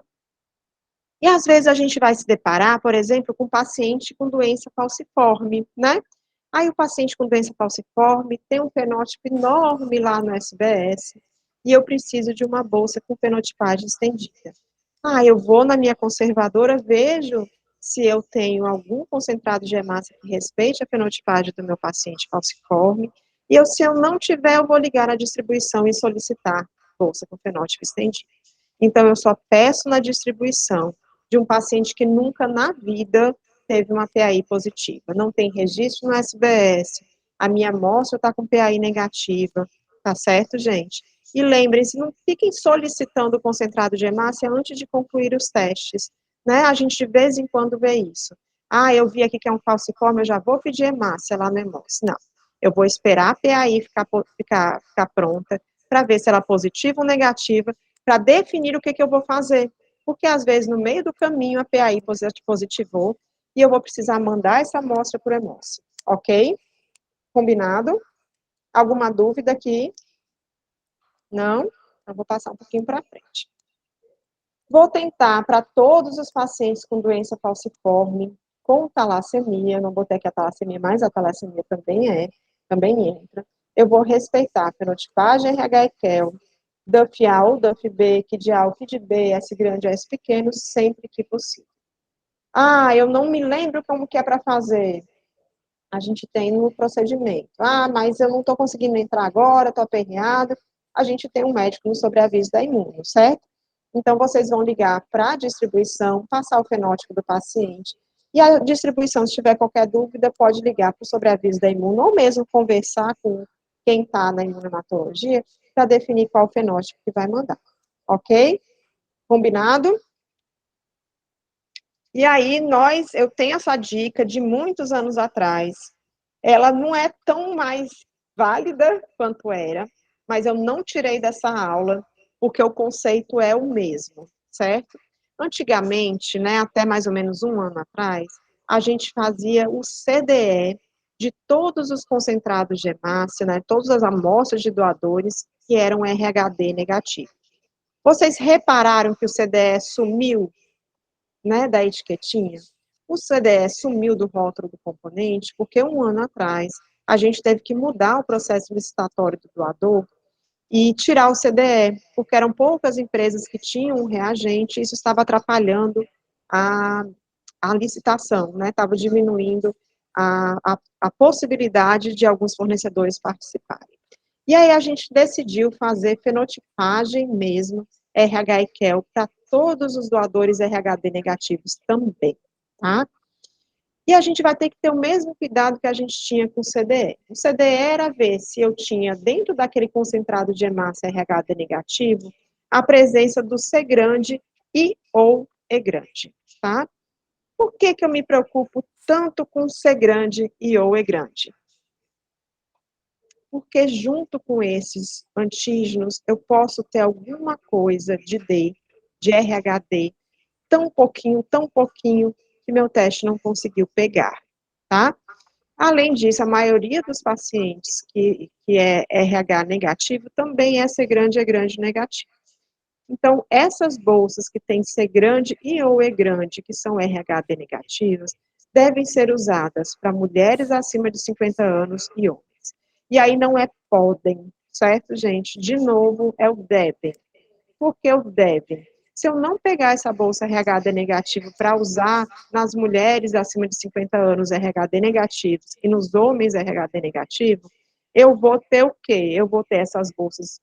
E às vezes a gente vai se deparar, por exemplo, com um paciente com doença falciforme, né? Aí o paciente com doença falciforme tem um fenótipo enorme lá no SBS e eu preciso de uma bolsa com fenotipagem estendida. Ah, eu vou na minha conservadora, vejo se eu tenho algum concentrado de hemácia que respeite a fenotipagem do meu paciente falciforme, e se eu não tiver, eu vou ligar na distribuição e solicitar bolsa com fenótipo estendido. Então, eu só peço na distribuição de um paciente que nunca na vida teve uma PAI positiva, não tem registro no SBS, a minha amostra está com PAI negativa, tá certo, gente? E lembrem-se, não fiquem solicitando o concentrado de hemácia antes de concluir os testes, né? A gente de vez em quando vê isso. Ah, eu vi aqui que é um falciforme, eu já vou pedir hemácia lá no Hemos. Não, eu vou esperar a PAI ficar pronta, para ver se ela é positiva ou negativa, para definir o que eu vou fazer. Porque às vezes no meio do caminho a PAI positivou e eu vou precisar mandar essa amostra para o Hemos. Ok? Combinado? Alguma dúvida aqui? Não? Eu vou passar um pouquinho para frente. Vou tentar para todos os pacientes com doença falciforme, com talassemia, não botei aqui a talassemia, mas a talassemia também entra. Eu vou respeitar a fenotipagem RH e KEL, DUF-A ou DUF-B, KID-A ou KID-B, S grande, S pequeno, sempre que possível. Ah, eu não me lembro como que é para fazer. A gente tem no procedimento. Ah, mas eu não estou conseguindo entrar agora, estou aperreada. A gente tem um médico no sobreaviso da imuno, certo? Então, vocês vão ligar para a distribuição, passar o fenótipo do paciente. E a distribuição, se tiver qualquer dúvida, pode ligar para o sobreaviso da imuno, ou mesmo conversar com quem está na imunohematologia, para definir qual fenótipo que vai mandar. Ok? Combinado? E aí, eu tenho essa dica de muitos anos atrás. Ela não é tão mais válida quanto era, mas eu não tirei dessa aula, porque o conceito é o mesmo, certo? Antigamente, né, até mais ou menos um ano atrás, a gente fazia o CDE de todos os concentrados de hemácia, né, todas as amostras de doadores que eram RHD negativo. Vocês repararam que o CDE sumiu, né, da etiquetinha? O CDE sumiu do rótulo do componente porque um ano atrás a gente teve que mudar o processo licitatório do doador e tirar o CDE, porque eram poucas empresas que tinham um reagente e isso estava atrapalhando a, a licitação, né? Estava diminuindo a possibilidade de alguns fornecedores participarem. E aí a gente decidiu fazer fenotipagem mesmo, RH e KEL, para todos os doadores RHD negativos também, tá? E a gente vai ter que ter o mesmo cuidado que a gente tinha com o CDE. O CDE era ver se eu tinha, dentro daquele concentrado de hemácia RHD negativo, a presença do C grande e ou E grande, tá? Por que eu me preocupo tanto com C grande e ou E grande? Porque junto com esses antígenos, eu posso ter alguma coisa de D, de RHD, tão pouquinho, que meu teste não conseguiu pegar, tá? Além disso, a maioria dos pacientes que é RH negativo também é C grande, E grande negativo. Então, essas bolsas que têm C grande e ou E grande, que são RHD negativas, devem ser usadas para mulheres acima de 50 anos e homens. E aí não é podem, certo, gente? De novo, é o devem. Por que o devem? Se eu não pegar essa bolsa RHD negativo para usar nas mulheres acima de 50 anos RHD negativos e nos homens RHD negativo, eu vou ter o quê? Eu vou ter essas bolsas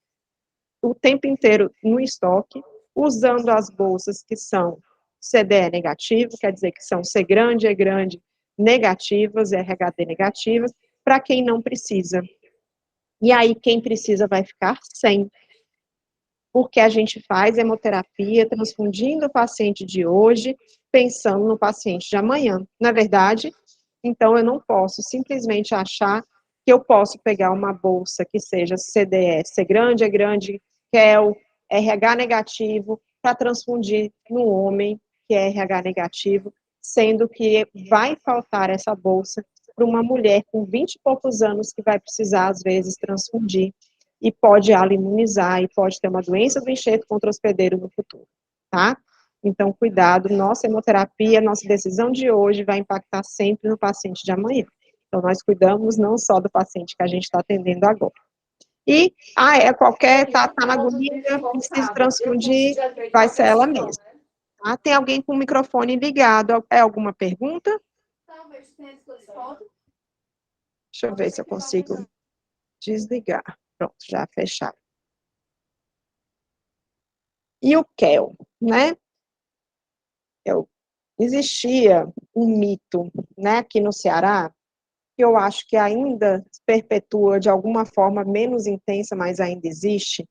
o tempo inteiro no estoque, usando as bolsas que são CDE negativo, quer dizer que são C grande, E grande negativas, RHD negativas, para quem não precisa. E aí, quem precisa vai ficar sem. porque a gente faz hemoterapia transfundindo o paciente de hoje, pensando no paciente de amanhã, não é verdade? Então, eu não posso simplesmente achar que eu posso pegar uma bolsa que seja CDS, ser grande, é grande, QEL, RH negativo, para transfundir no homem que é RH negativo, sendo que vai faltar essa bolsa para uma mulher com 20 e poucos anos que vai precisar, às vezes, transfundir e pode imunizar e pode ter uma doença do enxerto contra hospedeiro no futuro, tá? Então, cuidado, nossa hemoterapia, nossa decisão de hoje vai impactar sempre no paciente de amanhã. Então, nós cuidamos não só do paciente que a gente está atendendo agora. E, tá na agonia, precisa transfundir, vai ser ela mesma. Tá? Tem alguém com o microfone ligado, é alguma pergunta? Deixa eu ver se eu consigo desligar. Pronto, já fecharam. E o QEL, né? Existia um mito, né, aqui no Ceará, que eu acho que ainda se perpetua de alguma forma menos intensa, mas ainda existe,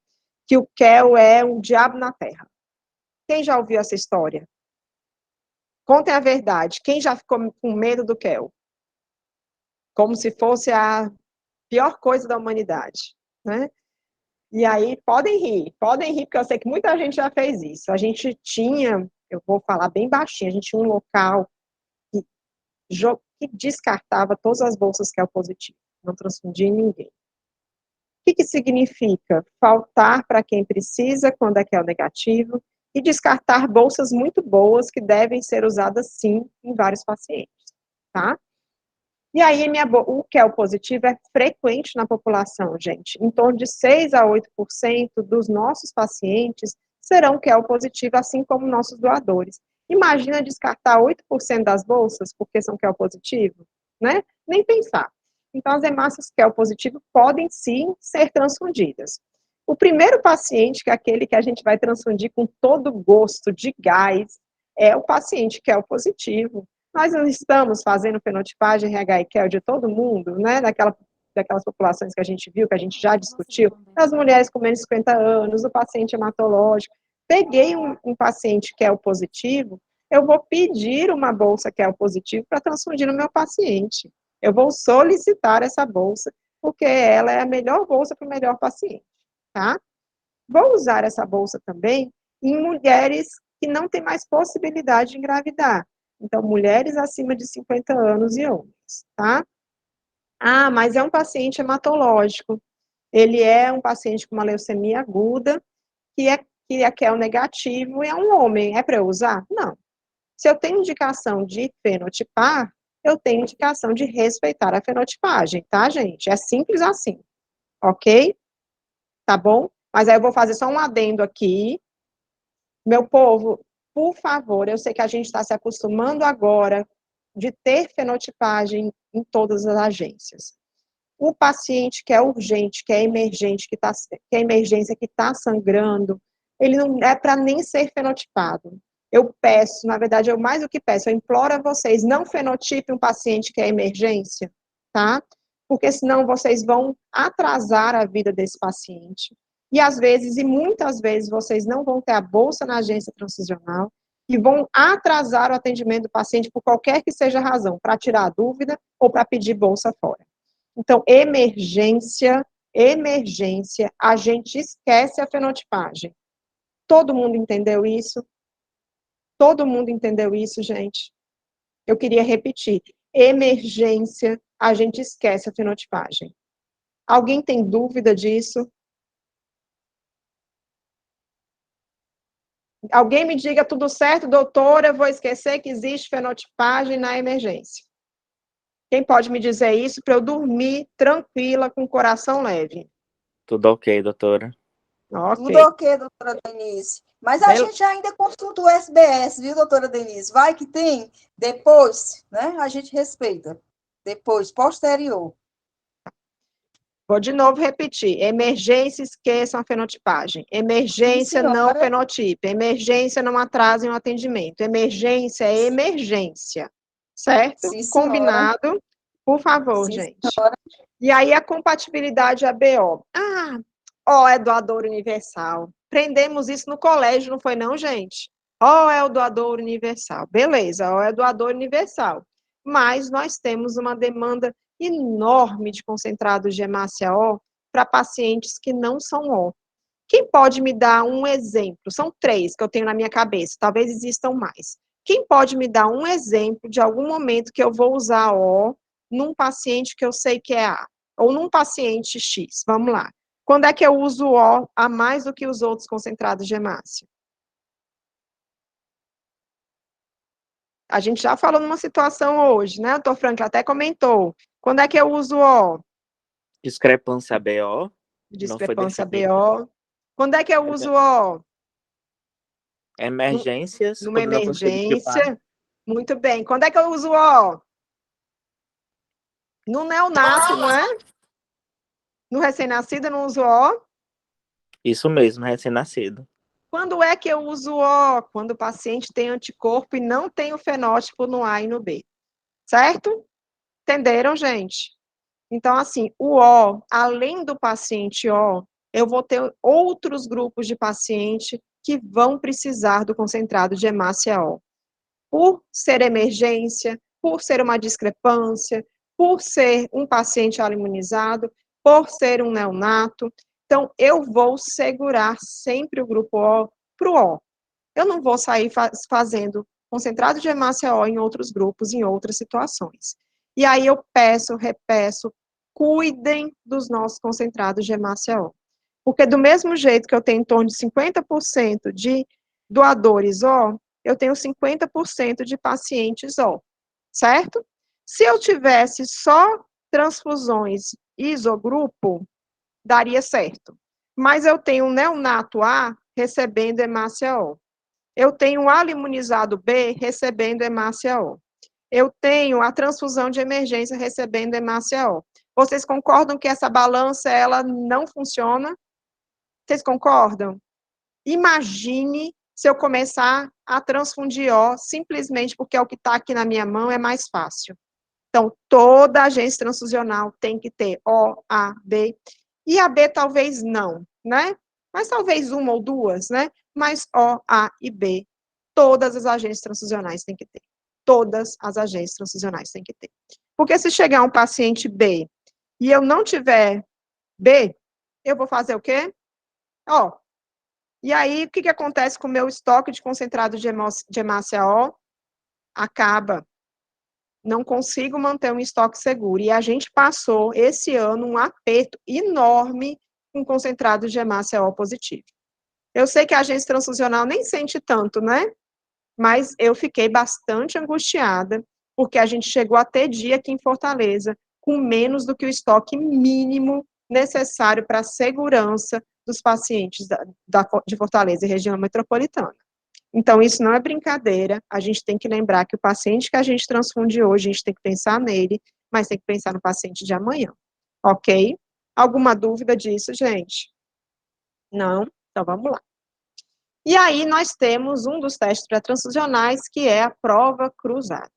que o QEL é um diabo na terra. Quem já ouviu essa história? Contem a verdade. Quem já ficou com medo do QEL? Como se fosse a pior coisa da humanidade, né? E aí, podem rir, porque eu sei que muita gente já fez isso. A gente tinha, eu vou falar bem baixinho, a gente tinha um local que descartava todas as bolsas QEL positivo, não transfundia em ninguém. O que significa? Faltar para quem precisa quando é QEL negativo e descartar bolsas muito boas que devem ser usadas, sim, em vários pacientes, tá? E aí, o QEL positivo é frequente na população, gente. Em torno de 6 a 8% dos nossos pacientes serão QEL positivo, assim como nossos doadores. Imagina descartar 8% das bolsas porque são QEL positivo, né? Nem pensar. Então, as hemácias QEL positivo podem, sim, ser transfundidas. O primeiro paciente, que é aquele que a gente vai transfundir com todo gosto, de gás, é o paciente QEL positivo. Nós não estamos fazendo fenotipagem RH e QEL de todo mundo, né, daquelas populações que a gente viu, que a gente já discutiu, das mulheres com menos de 50 anos, do paciente hematológico. Peguei um paciente QEL positivo, eu vou pedir uma bolsa QEL positivo para transfundir no meu paciente. Eu vou solicitar essa bolsa, porque ela é a melhor bolsa para o melhor paciente, tá? Vou usar essa bolsa também em mulheres que não têm mais possibilidade de engravidar. Então, mulheres acima de 50 anos e homens, tá? Ah, mas é um paciente hematológico. Ele é um paciente com uma leucemia aguda, que é QEL negativo e é um homem. É para eu usar? Não. Se eu tenho indicação de fenotipar, eu tenho indicação de respeitar a fenotipagem, tá, gente? É simples assim, ok? Tá bom? Mas aí eu vou fazer só um adendo aqui. Meu povo, por favor, eu sei que a gente está se acostumando agora de ter fenotipagem em todas as agências. O paciente que é urgente, que é emergente, que é emergência, que está sangrando, ele não é para nem ser fenotipado. Eu peço, na verdade, eu mais do que peço, eu imploro a vocês, não fenotipem um paciente que é emergência, tá? Porque senão vocês vão atrasar a vida desse paciente. E às vezes, e muitas vezes, vocês não vão ter a bolsa na agência transfusional e vão atrasar o atendimento do paciente por qualquer que seja a razão, para tirar a dúvida ou para pedir bolsa fora. Então, emergência, a gente esquece a fenotipagem. Todo mundo entendeu isso? Todo mundo entendeu isso, gente? Eu queria repetir. Emergência, a gente esquece a fenotipagem. Alguém tem dúvida disso? Alguém me diga, tudo certo, doutora, eu vou esquecer que existe fenotipagem na emergência. Quem pode me dizer isso para eu dormir tranquila, com o coração leve? Tudo ok, doutora. Ok. Tudo ok, doutora Denise. Mas a gente ainda consulta o SBS, viu, doutora Denise? Vai que tem depois, né? A gente respeita. Depois, posterior. Vou de novo repetir. Emergência, esqueçam a fenotipagem. Emergência, não fenotipe. Emergência, não atrasem o atendimento. Emergência é emergência. Certo? Sim, combinado? Por favor, sim, gente. Senhora. E aí, a compatibilidade ABO. O é doador universal. aprendemos isso no colégio, não foi não, gente? O é o doador universal. Beleza, O é o doador universal. Mas nós temos uma demanda enorme de concentrados de hemácia O para pacientes que não são O. Quem pode me dar um exemplo? São 3 que eu tenho na minha cabeça, talvez existam mais. Quem pode me dar um exemplo de algum momento que eu vou usar O num paciente que eu sei que é A? Ou num paciente X? Vamos lá. Quando é que eu uso O a mais do que os outros concentrados de hemácia? A gente já falou numa situação hoje, né? O Dr. Franklin até comentou. Quando é que eu uso O? Discrepância BO. Discrepância BO. Quando é que eu uso O? Emergências. Numa quando não consigo tipar. emergência. Muito bem. Quando é que eu uso O? No neonato, não é? No recém-nascido eu não uso O. Isso mesmo, recém-nascido. Quando é que eu uso O? Quando o paciente tem anticorpo e não tem o fenótipo no A e no B. Certo? Entenderam, gente? Então, assim, o O, além do paciente O, eu vou ter outros grupos de paciente que vão precisar do concentrado de hemácia O. Por ser emergência, por ser uma discrepância, por ser um paciente imunizado, por ser um neonato. Então, eu vou segurar sempre o grupo O para o O. Eu não vou sair fazendo concentrado de hemácia O em outros grupos, em outras situações. E aí eu peço, repeço, cuidem dos nossos concentrados de hemácia O. Porque do mesmo jeito que eu tenho em torno de 50% de doadores O, eu tenho 50% de pacientes O, certo? Se eu tivesse só transfusões isogrupo, daria certo. Mas eu tenho um neonato A recebendo hemácia O. Eu tenho um imunizado B recebendo hemácia O. Eu tenho a transfusão de emergência recebendo hemácia O. Vocês concordam que essa balança, ela não funciona? Vocês concordam? Imagine se eu começar a transfundir O simplesmente porque é o que está aqui na minha mão, é mais fácil. Então, toda agência transfusional tem que ter O, A, B. E a B talvez não, né? Mas talvez uma ou duas, né? Mas O, A e B, todas as agências transfusionais têm que ter. Todas as agências transfusionais têm que ter. Porque se chegar um paciente B e eu não tiver B, eu vou fazer o quê? Ó, e aí, o que acontece com o meu estoque de concentrado de hemácia O? Acaba. Não consigo manter um estoque seguro. E a gente passou, esse ano, um aperto enorme com concentrado de hemácia O positivo. Eu sei que a agência transfusional nem sente tanto, né? Mas eu fiquei bastante angustiada, porque a gente chegou a ter dia aqui em Fortaleza com menos do que o estoque mínimo necessário para a segurança dos pacientes de Fortaleza e região metropolitana. Então, isso não é brincadeira, a gente tem que lembrar que o paciente que a gente transfunde hoje, a gente tem que pensar nele, mas tem que pensar no paciente de amanhã, ok? Alguma dúvida disso, gente? Não? Então, vamos lá. E aí, nós temos um dos testes pré-transfusionais, que é a prova cruzada.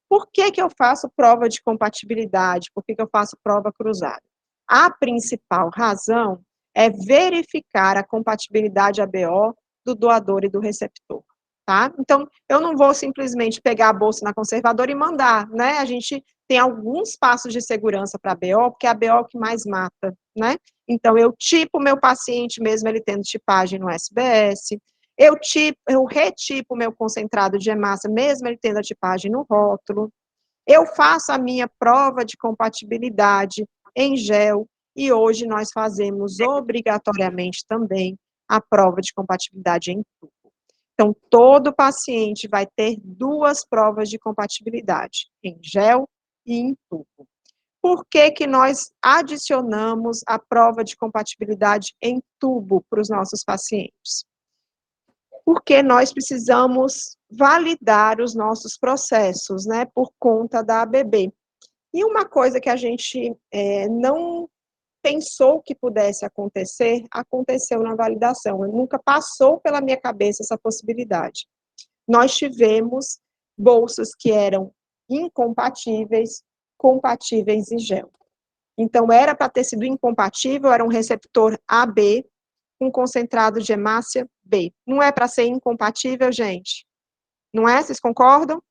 Por que eu faço prova de compatibilidade? Por que eu faço prova cruzada? A principal razão é verificar a compatibilidade ABO do doador e do receptor, tá? Então, eu não vou simplesmente pegar a bolsa na conservadora e mandar, né? A gente tem alguns passos de segurança para a ABO, porque a ABO é o que mais mata, né? Então, eu tipo o meu paciente, mesmo ele tendo tipagem no SBS, eu retipo o meu concentrado de hemácia, mesmo ele tendo a tipagem no rótulo, eu faço a minha prova de compatibilidade em gel, e hoje nós fazemos obrigatoriamente também a prova de compatibilidade em tubo. Então, todo paciente vai ter 2 provas de compatibilidade, em gel e em tubo. Por que nós adicionamos a prova de compatibilidade em tubo para os nossos pacientes? Porque nós precisamos validar os nossos processos, né, por conta da ABB. E uma coisa que a gente não pensou que pudesse acontecer, aconteceu na validação. Nunca passou pela minha cabeça essa possibilidade. Nós tivemos bolsas que eram incompatíveis, compatíveis em gel. Então, era para ter sido incompatível, era um receptor AB, com concentrado de hemácia B. Não é para ser incompatível, gente? Não é? Vocês concordam?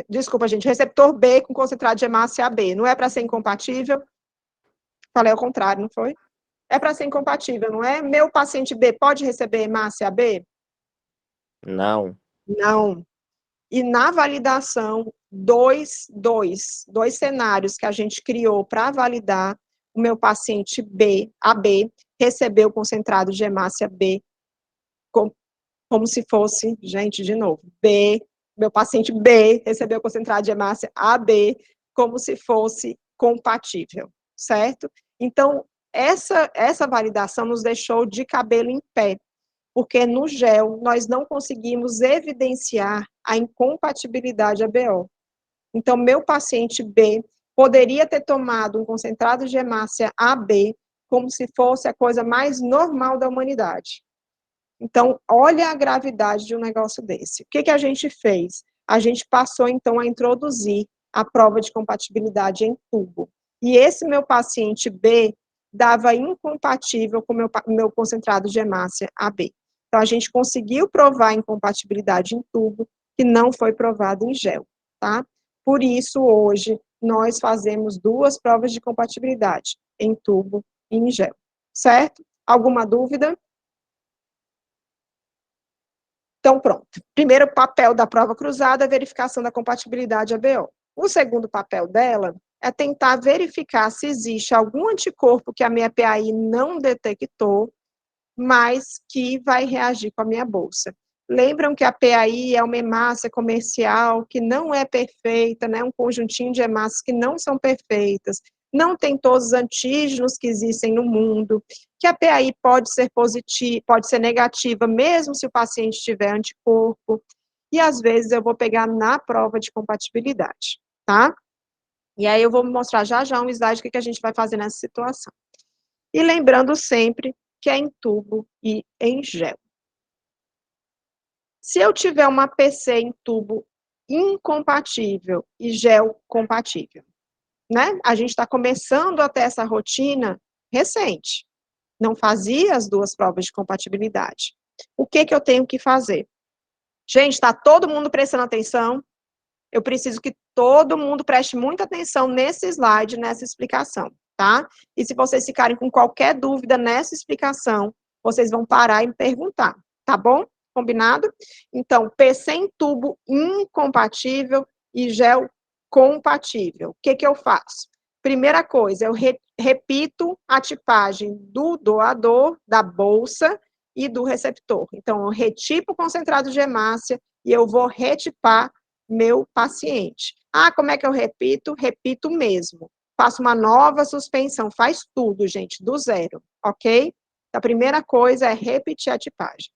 Desculpa, gente. Receptor B com concentrado de hemácia AB. Não é para ser incompatível? Falei ao contrário, não foi? É para ser incompatível, não é? Meu paciente B pode receber hemácia AB? Não. Não. E na validação, dois cenários que a gente criou para validar, o meu paciente B, AB, recebeu concentrado de hemácia B, como se fosse, gente, de novo, B, meu paciente B recebeu concentrado de hemácia AB, como se fosse compatível, certo? Então, essa validação nos deixou de cabelo em pé, porque no gel nós não conseguimos evidenciar a incompatibilidade ABO. Então, meu paciente B poderia ter tomado um concentrado de hemácia AB como se fosse a coisa mais normal da humanidade. Então, olha a gravidade de um negócio desse. O que a gente fez? A gente passou, então, a introduzir a prova de compatibilidade em tubo. E esse meu paciente B dava incompatível com o meu concentrado de hemácia AB. Então, a gente conseguiu provar a incompatibilidade em tubo, que não foi provado em gel, tá? Por isso, hoje, nós fazemos 2 provas de compatibilidade, em tubo e em gel, certo? Alguma dúvida? Então, pronto. Primeiro papel da prova cruzada, a verificação da compatibilidade ABO. O segundo papel dela é tentar verificar se existe algum anticorpo que a minha PAI não detectou, mas que vai reagir com a minha bolsa. Lembram que a PAI é uma hemácia comercial que não é perfeita, né? Um conjuntinho de hemácias que não são perfeitas, não tem todos os antígenos que existem no mundo, que a PAI pode ser positiva, pode ser negativa, mesmo se o paciente tiver anticorpo, e às vezes eu vou pegar na prova de compatibilidade, tá? E aí eu vou mostrar já um slide do que a gente vai fazer nessa situação. E lembrando sempre que é em tubo e em gel. Se eu tiver uma PC em tubo incompatível e gel compatível, né? A gente está começando a ter essa rotina recente. Não fazia as 2 provas de compatibilidade. O que eu tenho que fazer? Gente, está todo mundo prestando atenção? Eu preciso que todo mundo preste muita atenção nesse slide, nessa explicação, tá? E se vocês ficarem com qualquer dúvida nessa explicação, vocês vão parar e me perguntar, tá bom? Combinado? Então, PC em tubo incompatível e gel compatível. O que eu faço? Primeira coisa, eu repito a tipagem do doador, da bolsa e do receptor. Então, eu retipo o concentrado de hemácia e eu vou retipar meu paciente. Ah, como é que eu repito? Repito mesmo. Faço uma nova suspensão, faz tudo, gente, do zero, ok? A primeira coisa é repetir a tipagem.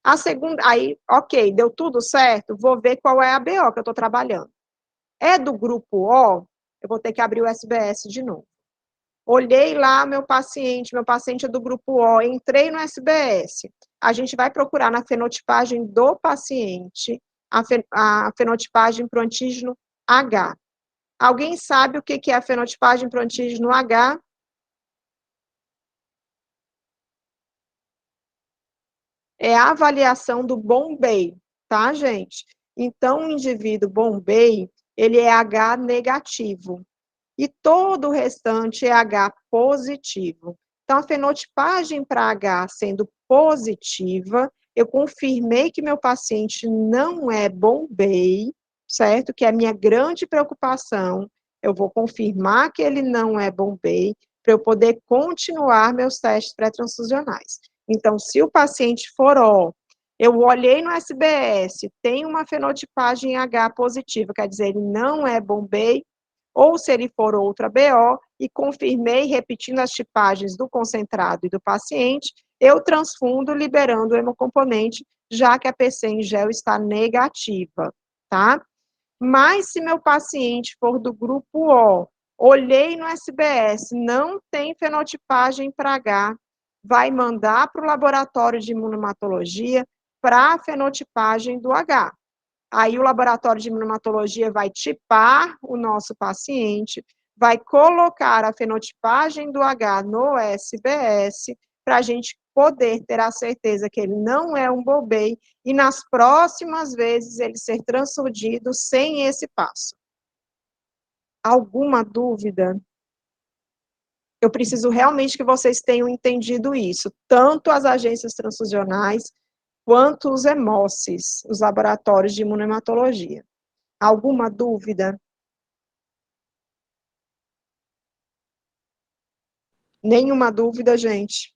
A segunda, aí, ok, deu tudo certo, vou ver qual é a BO que eu estou trabalhando. É do grupo O, eu vou ter que abrir o SBS de novo. Olhei lá meu paciente é do grupo O, entrei no SBS. A gente vai procurar na fenotipagem do paciente, a fenotipagem para o antígeno H. Alguém sabe o que é a fenotipagem para o antígeno H? É a avaliação do Bombay, tá, gente? Então, o indivíduo Bombay, ele é H negativo. E todo o restante é H positivo. Então, a fenotipagem para H sendo positiva, eu confirmei que meu paciente não é Bombay, certo? Que é a minha grande preocupação. Eu vou confirmar que ele não é Bombay, para eu poder continuar meus testes pré-transfusionais. Então, se o paciente for O, eu olhei no SBS, tem uma fenotipagem H positiva, quer dizer, ele não é Bombay, ou se ele for outra BO, e confirmei, repetindo as tipagens do concentrado e do paciente, eu transfundo, liberando o hemocomponente, já que a PC em gel está negativa, tá? Mas se meu paciente for do grupo O, olhei no SBS, não tem fenotipagem para H, vai mandar para o laboratório de imunomatologia para a fenotipagem do H. Aí o laboratório de imunomatologia vai tipar o nosso paciente, vai colocar a fenotipagem do H no SBS para a gente poder ter a certeza que ele não é um Bobei e nas próximas vezes ele ser transfundido sem esse passo. Alguma dúvida? Eu preciso realmente que vocês tenham entendido isso, tanto as agências transfusionais, quanto os hemócis, os laboratórios de imunohematologia. Alguma dúvida? Nenhuma dúvida, gente?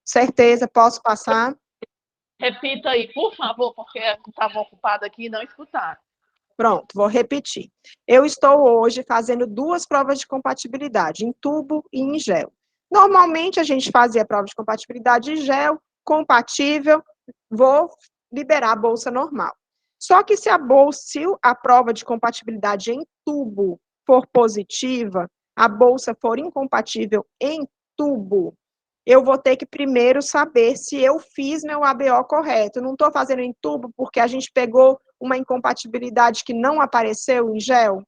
Certeza, posso passar? Repita aí, por favor, porque estava ocupada aqui e não escutar. Pronto, vou repetir. Eu estou hoje fazendo 2 provas de compatibilidade, em tubo e em gel. Normalmente, a gente fazia a prova de compatibilidade em gel, compatível, vou liberar a bolsa normal. Só que se a prova de compatibilidade em tubo for positiva, a bolsa for incompatível em tubo, eu vou ter que primeiro saber se eu fiz meu ABO correto. Não estou fazendo em tubo porque a gente pegou uma incompatibilidade que não apareceu em gel.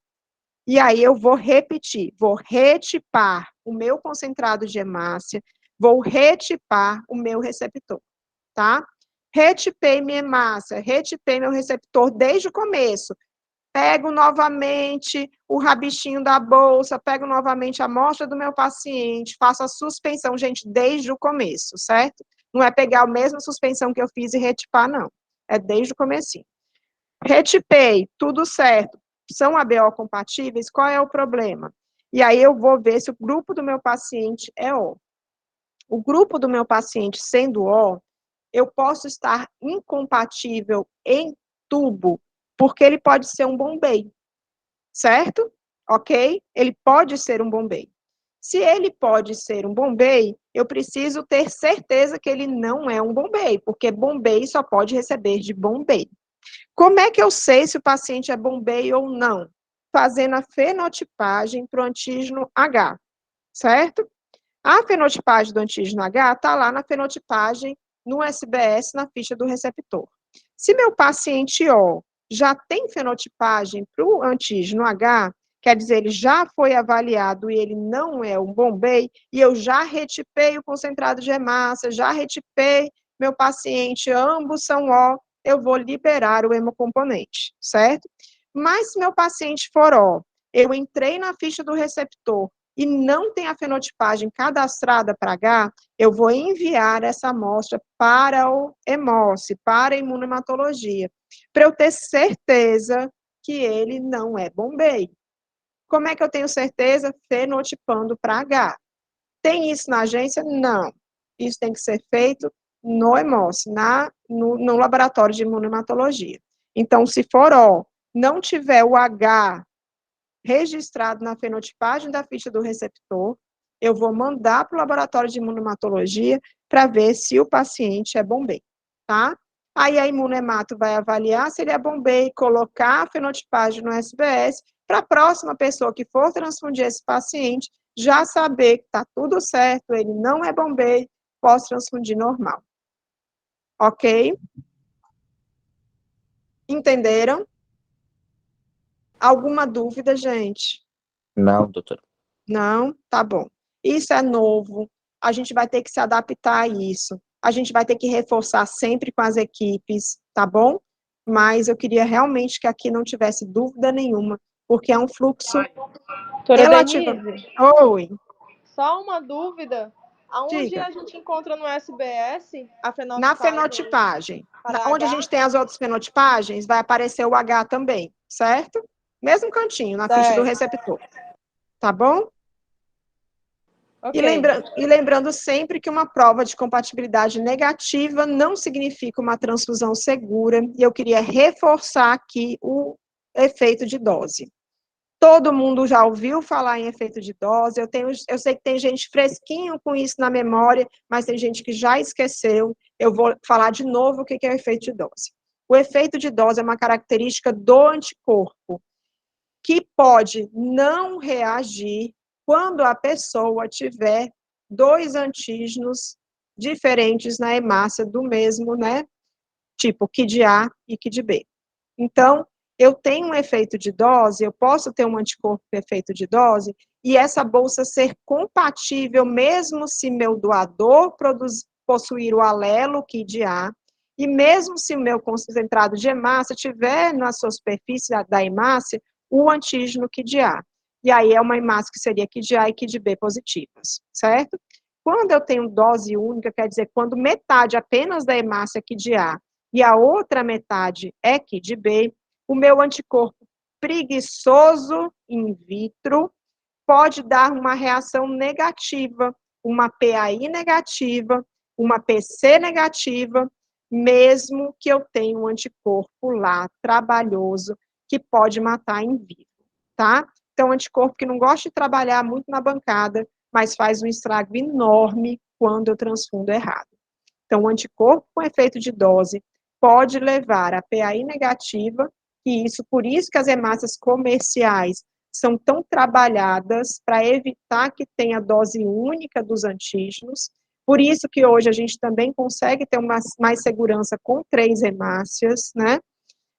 E aí eu vou repetir, vou retipar o meu concentrado de hemácia, vou retipar o meu receptor, tá? Retipei minha hemácia, retipei meu receptor desde o começo. Pego novamente o rabichinho da bolsa, pego novamente a amostra do meu paciente, faço a suspensão, gente, desde o começo, certo? Não é pegar a mesma suspensão que eu fiz e retipar, não. É desde o comecinho. Retipei, tudo certo. São ABO compatíveis? Qual é o problema? E aí eu vou ver se o grupo do meu paciente é O. O grupo do meu paciente sendo O, eu posso estar incompatível em tubo, porque ele pode ser um Bombay, certo? Ok? Ele pode ser um Bombay. Se ele pode ser um Bombay, eu preciso ter certeza que ele não é um Bombay, porque Bombay só pode receber de Bombay. Como é que eu sei se o paciente é Bombay ou não? Fazendo a fenotipagem para o antígeno H, certo? A fenotipagem do antígeno H está lá na fenotipagem no SBS, na ficha do receptor. Se meu paciente O já tem fenotipagem para o antígeno H, quer dizer, ele já foi avaliado e ele não é um Bombay, e eu já retipei o concentrado de hemácia, já retipei meu paciente, ambos são O, eu vou liberar o hemocomponente, certo? Mas se meu paciente for O, eu entrei na ficha do receptor e não tem a fenotipagem cadastrada para H, eu vou enviar essa amostra para o hemóci, para a imunohematologia, para eu ter certeza que ele não é Bombay. Como é que eu tenho certeza? Fenotipando para H. Tem isso na agência? Não. Isso tem que ser feito no hemóci, no laboratório de imunohematologia. Então, se for O, não tiver o H registrado na fenotipagem da ficha do receptor, eu vou mandar para o laboratório de imunohematologia para ver se o paciente é Bombay, tá? Aí a imunohemato vai avaliar se ele é Bombay, colocar a fenotipagem no SBS, para a próxima pessoa que for transfundir esse paciente, já saber que está tudo certo, ele não é Bombay, posso transfundir normal. Ok? Entenderam? Alguma dúvida, gente? Não, doutora. Não? Tá bom. Isso é novo, a gente vai ter que se adaptar a isso. A gente vai ter que reforçar sempre com as equipes, tá bom? Mas eu queria realmente que aqui não tivesse dúvida nenhuma, porque é um fluxo Doutora relativo. Denise, Oi, só uma dúvida. Aonde diga. a gente encontra no SBS a Na fenotipagem fenotipagem, para onde a H? gente tem as outras fenotipagens, vai aparecer o H também, certo? Mesmo cantinho, na ficha do Certo. receptor. Tá bom? Ok. E lembrando sempre que uma prova de compatibilidade negativa não significa uma transfusão segura, e eu queria reforçar aqui o efeito de dose. Todo mundo já ouviu falar em efeito de dose, eu sei que tem gente fresquinho com isso na memória, mas tem gente que já esqueceu. Eu vou falar de novo o que é o efeito de dose. O efeito de dose é uma característica do anticorpo, que pode não reagir quando a pessoa tiver 2 antígenos diferentes na hemácia do mesmo, né, tipo KID A e KID B. Então, eu tenho um efeito de dose, eu posso ter um anticorpo com efeito de dose, e essa bolsa ser compatível, mesmo se meu doador possuir o alelo KID-A, e mesmo se o meu concentrado de hemácia tiver na sua superfície da hemácia o antígeno KID-A. E aí é uma hemácia que seria KID-A e KID-B positivas, certo? Quando eu tenho dose única, quer dizer, quando metade apenas da hemácia é KID-A e a outra metade é KID-B, o meu anticorpo preguiçoso in vitro pode dar uma reação negativa, uma PAI negativa, uma PC negativa, mesmo que eu tenha um anticorpo lá trabalhoso que pode matar in vivo, tá? Então, anticorpo que não gosta de trabalhar muito na bancada, mas faz um estrago enorme quando eu transfundo errado. Então, o anticorpo com efeito de dose pode levar a PAI negativa, e por isso que as hemácias comerciais são tão trabalhadas para evitar que tenha dose única dos antígenos. Por isso que hoje a gente também consegue ter mais segurança com 3 hemácias, né?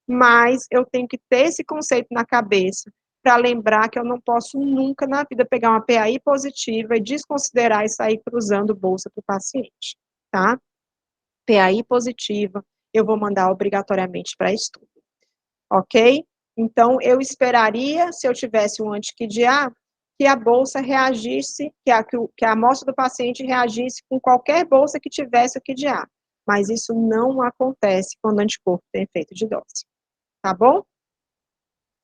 Mas eu tenho que ter esse conceito na cabeça para lembrar que eu não posso nunca na vida pegar uma PAI positiva e desconsiderar e sair cruzando bolsa para o paciente, tá? PAI positiva, eu vou mandar obrigatoriamente para estudo, ok? Então, eu esperaria, se eu tivesse um anti-KID-A, que a bolsa reagisse, que a amostra do paciente reagisse com qualquer bolsa que tivesse o KID-A. Mas isso não acontece quando o anticorpo tem efeito de dose. Tá bom?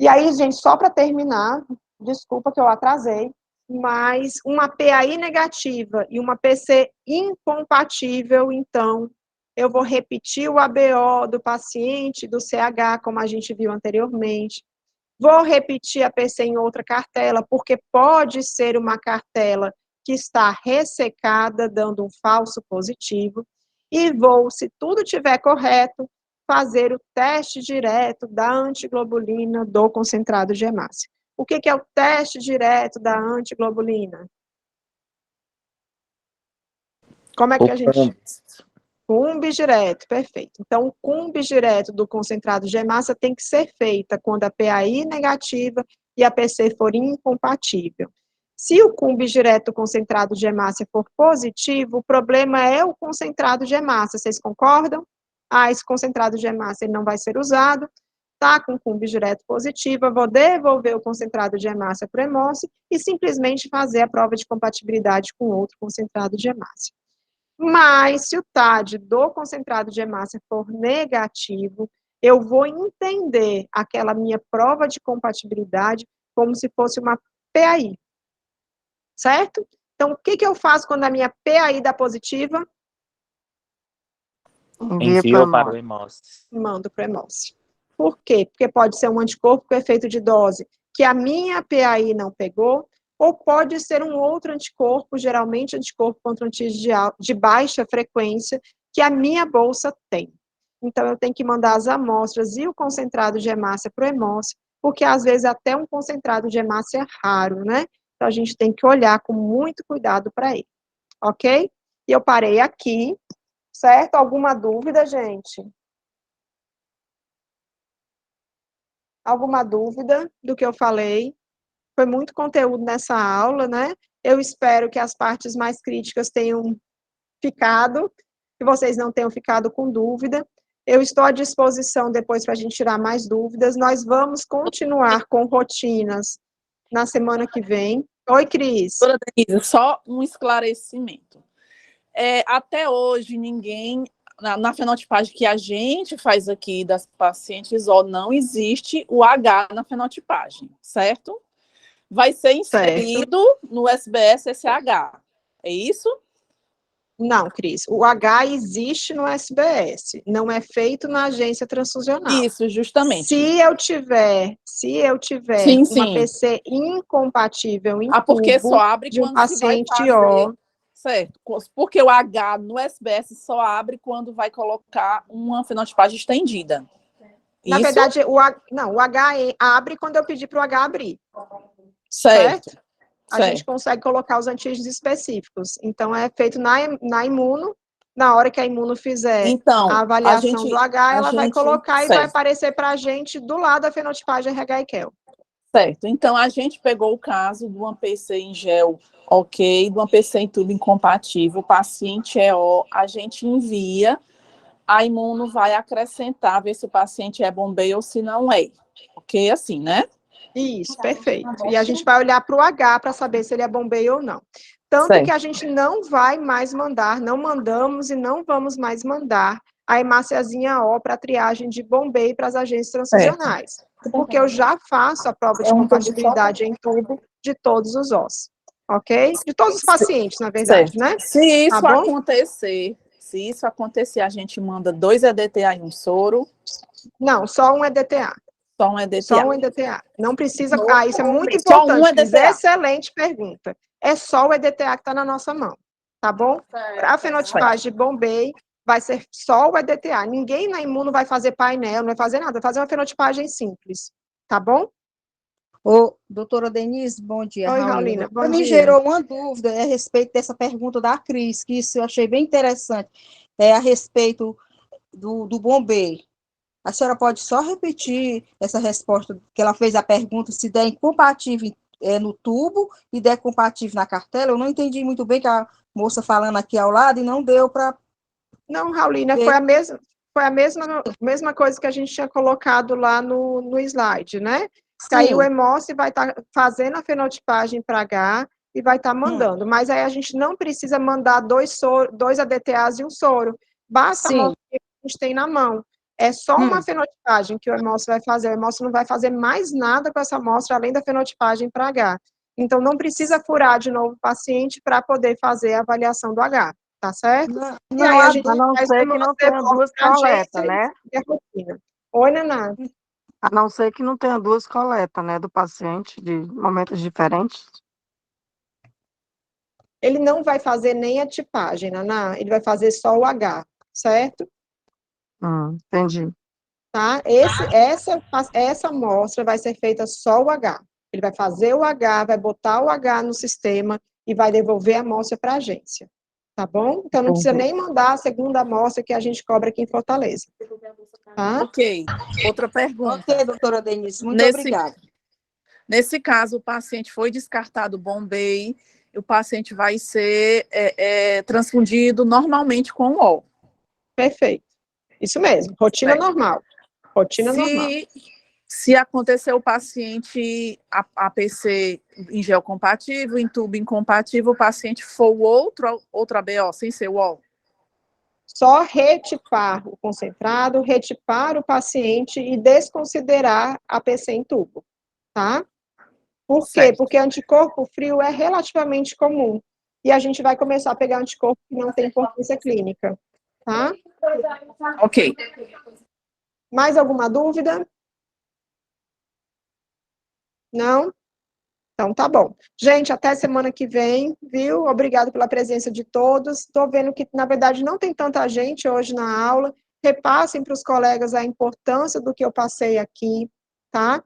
E aí, gente, só para terminar, desculpa que eu atrasei, mas uma PAI negativa e uma PC incompatível, então, eu vou repetir o ABO do paciente, do CH, como a gente viu anteriormente. Vou repetir a PC em outra cartela, porque pode ser uma cartela que está ressecada, dando um falso positivo. E vou, se tudo estiver correto, fazer o teste direto da antiglobulina do concentrado de hemácia. O que é o teste direto da antiglobulina? Como é que a gente... Cumbe direto, perfeito. Então, o cumbe direto do concentrado de hemácia tem que ser feita quando a PAI negativa e a PC for incompatível. Se o cumbe direto do concentrado de hemácia for positivo, o problema é o concentrado de hemácia, vocês concordam? Esse concentrado de hemácia ele não vai ser usado, tá com cumbe direto positivo, eu vou devolver o concentrado de hemácia para o hemócio e simplesmente fazer a prova de compatibilidade com outro concentrado de hemácia. Mas, se o TAD do concentrado de hemácia for negativo, eu vou entender aquela minha prova de compatibilidade como se fosse uma PAI. Certo? Então, o que eu faço quando a minha PAI dá positiva? Envio para o hemócio. Mando para o hemócio. Por quê? Porque pode ser um anticorpo com efeito de dose que a minha PAI não pegou, ou pode ser um outro anticorpo, geralmente anticorpo contra antígeno de baixa frequência, que a minha bolsa tem. Então, eu tenho que mandar as amostras e o concentrado de hemácia para o hemócio, porque às vezes até um concentrado de hemácia é raro, né? Então, a gente tem que olhar com muito cuidado para ele, ok? E eu parei aqui, certo? Alguma dúvida, gente? Alguma dúvida do que eu falei? Foi muito conteúdo nessa aula, né? Eu espero que as partes mais críticas tenham ficado, que vocês não tenham ficado com dúvida. Eu estou à disposição depois para a gente tirar mais dúvidas. Nós vamos continuar com rotinas na semana que vem. Oi, Cris. Doutora Denise, só um esclarecimento. Até hoje, ninguém, na fenotipagem que a gente faz aqui das pacientes, não existe o H na fenotipagem, certo? Vai ser inserido no SBS-SH. É isso? Não, Cris. O H existe no SBS. Não é feito na agência transfusional. Isso, justamente. Se eu tiver sim, uma PC incompatível em porque tubo só abre de um quando paciente se vai fazer, O. certo. Porque o H no SBS só abre quando vai colocar uma fenotipagem estendida. Na verdade, o H abre quando eu pedir para o H abrir. Certo. A gente consegue colocar os antígenos específicos. Então, é feito na imuno. Na hora que a imuno fizer a avaliação do H, ela vai colocar e vai aparecer para a gente do lado da fenotipagem RH e QEL. Certo. Então, a gente pegou o caso de uma PC em gel ok, de uma PC em tubo incompatível, o paciente é O, a gente envia, a imuno vai acrescentar, ver se o paciente é bombeio ou se não é. Ok? Assim, né? Isso, perfeito. E a gente vai olhar para o H para saber se ele é bombeio ou não. Tanto Certo. que a gente não vai mais mandar, não mandamos e não vamos mais mandar a hemáciazinha O para triagem de bombeio para as agências transfusionais. Porque eu já faço a prova de compatibilidade em tubo de todos os ossos. Ok? De todos os pacientes, na verdade, Certo. né? Se isso Tá bom? acontecer, a gente manda 2 EDTA e um soro, Não, só um EDTA. só um EDTA. Só um EDTA. Não precisa. Isso é muito Só um importante, Cris. EDTA. Excelente pergunta. É só o EDTA que está na nossa mão, tá bom? Para a fenotipagem de Bombay, vai ser só o EDTA. Ninguém na imuno vai fazer painel, não vai fazer nada, vai fazer uma fenotipagem simples, tá bom? Ô, doutora Denise, bom dia, Oi, Raulina. Raulina, bom Me dia. gerou uma dúvida a respeito dessa pergunta da Cris, que isso eu achei bem interessante, a respeito do bombeiro. A senhora pode só repetir essa resposta, que ela fez a pergunta, se der incompatível no tubo e der compatível na cartela? Eu não entendi muito bem que a moça falando aqui ao lado e não deu para... Não, Raulina, foi a mesma coisa que a gente tinha colocado lá no slide, né? Que aí o Hemossi vai estar fazendo a fenotipagem para H e vai estar mandando. Mas aí a gente não precisa mandar dois ADTAs e um soro. Basta a amostra que a gente tem na mão. É só uma fenotipagem que o Hemossi vai fazer. O Hemossi não vai fazer mais nada com essa amostra, além da fenotipagem para H. Então, não precisa furar de novo o paciente para poder fazer a avaliação do H, tá certo? E aí a gente A não faz ser uma que não tenha duas coletas, né? e a rotina. Oi, Naná. A não ser que não tenha duas coletas, né, do paciente, de momentos diferentes. Ele não vai fazer nem a tipagem, Naná, ele vai fazer só o H, certo? Entendi. Tá? Essa amostra vai ser feita só o H. Ele vai fazer o H, vai botar o H no sistema e vai devolver a amostra para a agência. Tá bom? Então, não precisa nem mandar a segunda amostra que a gente cobra aqui em Fortaleza. Tá? Ok. Outra pergunta. Ok, doutora Denise, muito obrigada. Nesse caso, o paciente foi descartado Bombay, o paciente vai ser transfundido normalmente com o O. Perfeito. Isso mesmo, rotina normal. Rotina normal. Se acontecer o paciente APC em gel compatível, em tubo incompatível, o paciente for o outro ABO, sem ser o O. Só retipar o concentrado, retipar o paciente e desconsiderar a PC em tubo, tá? Por quê? Certo. Porque anticorpo frio é relativamente comum. E a gente vai começar a pegar anticorpo que não tem importância clínica, tá? Ok. Mais alguma dúvida? Não? Então, tá bom. Gente, até semana que vem, viu? Obrigado pela presença de todos. Estou vendo que, na verdade, não tem tanta gente hoje na aula. Repassem para os colegas a importância do que eu passei aqui, tá?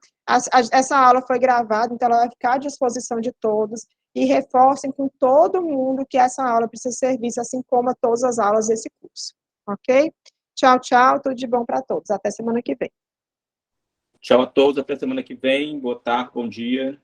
Essa aula foi gravada, então ela vai ficar à disposição de todos. E reforcem com todo mundo que essa aula precisa ser vista, assim como a todas as aulas desse curso. Ok? Tchau, tchau. Tudo de bom para todos. Até semana que vem. Tchau a todos. Até semana que vem. Boa tarde, bom dia.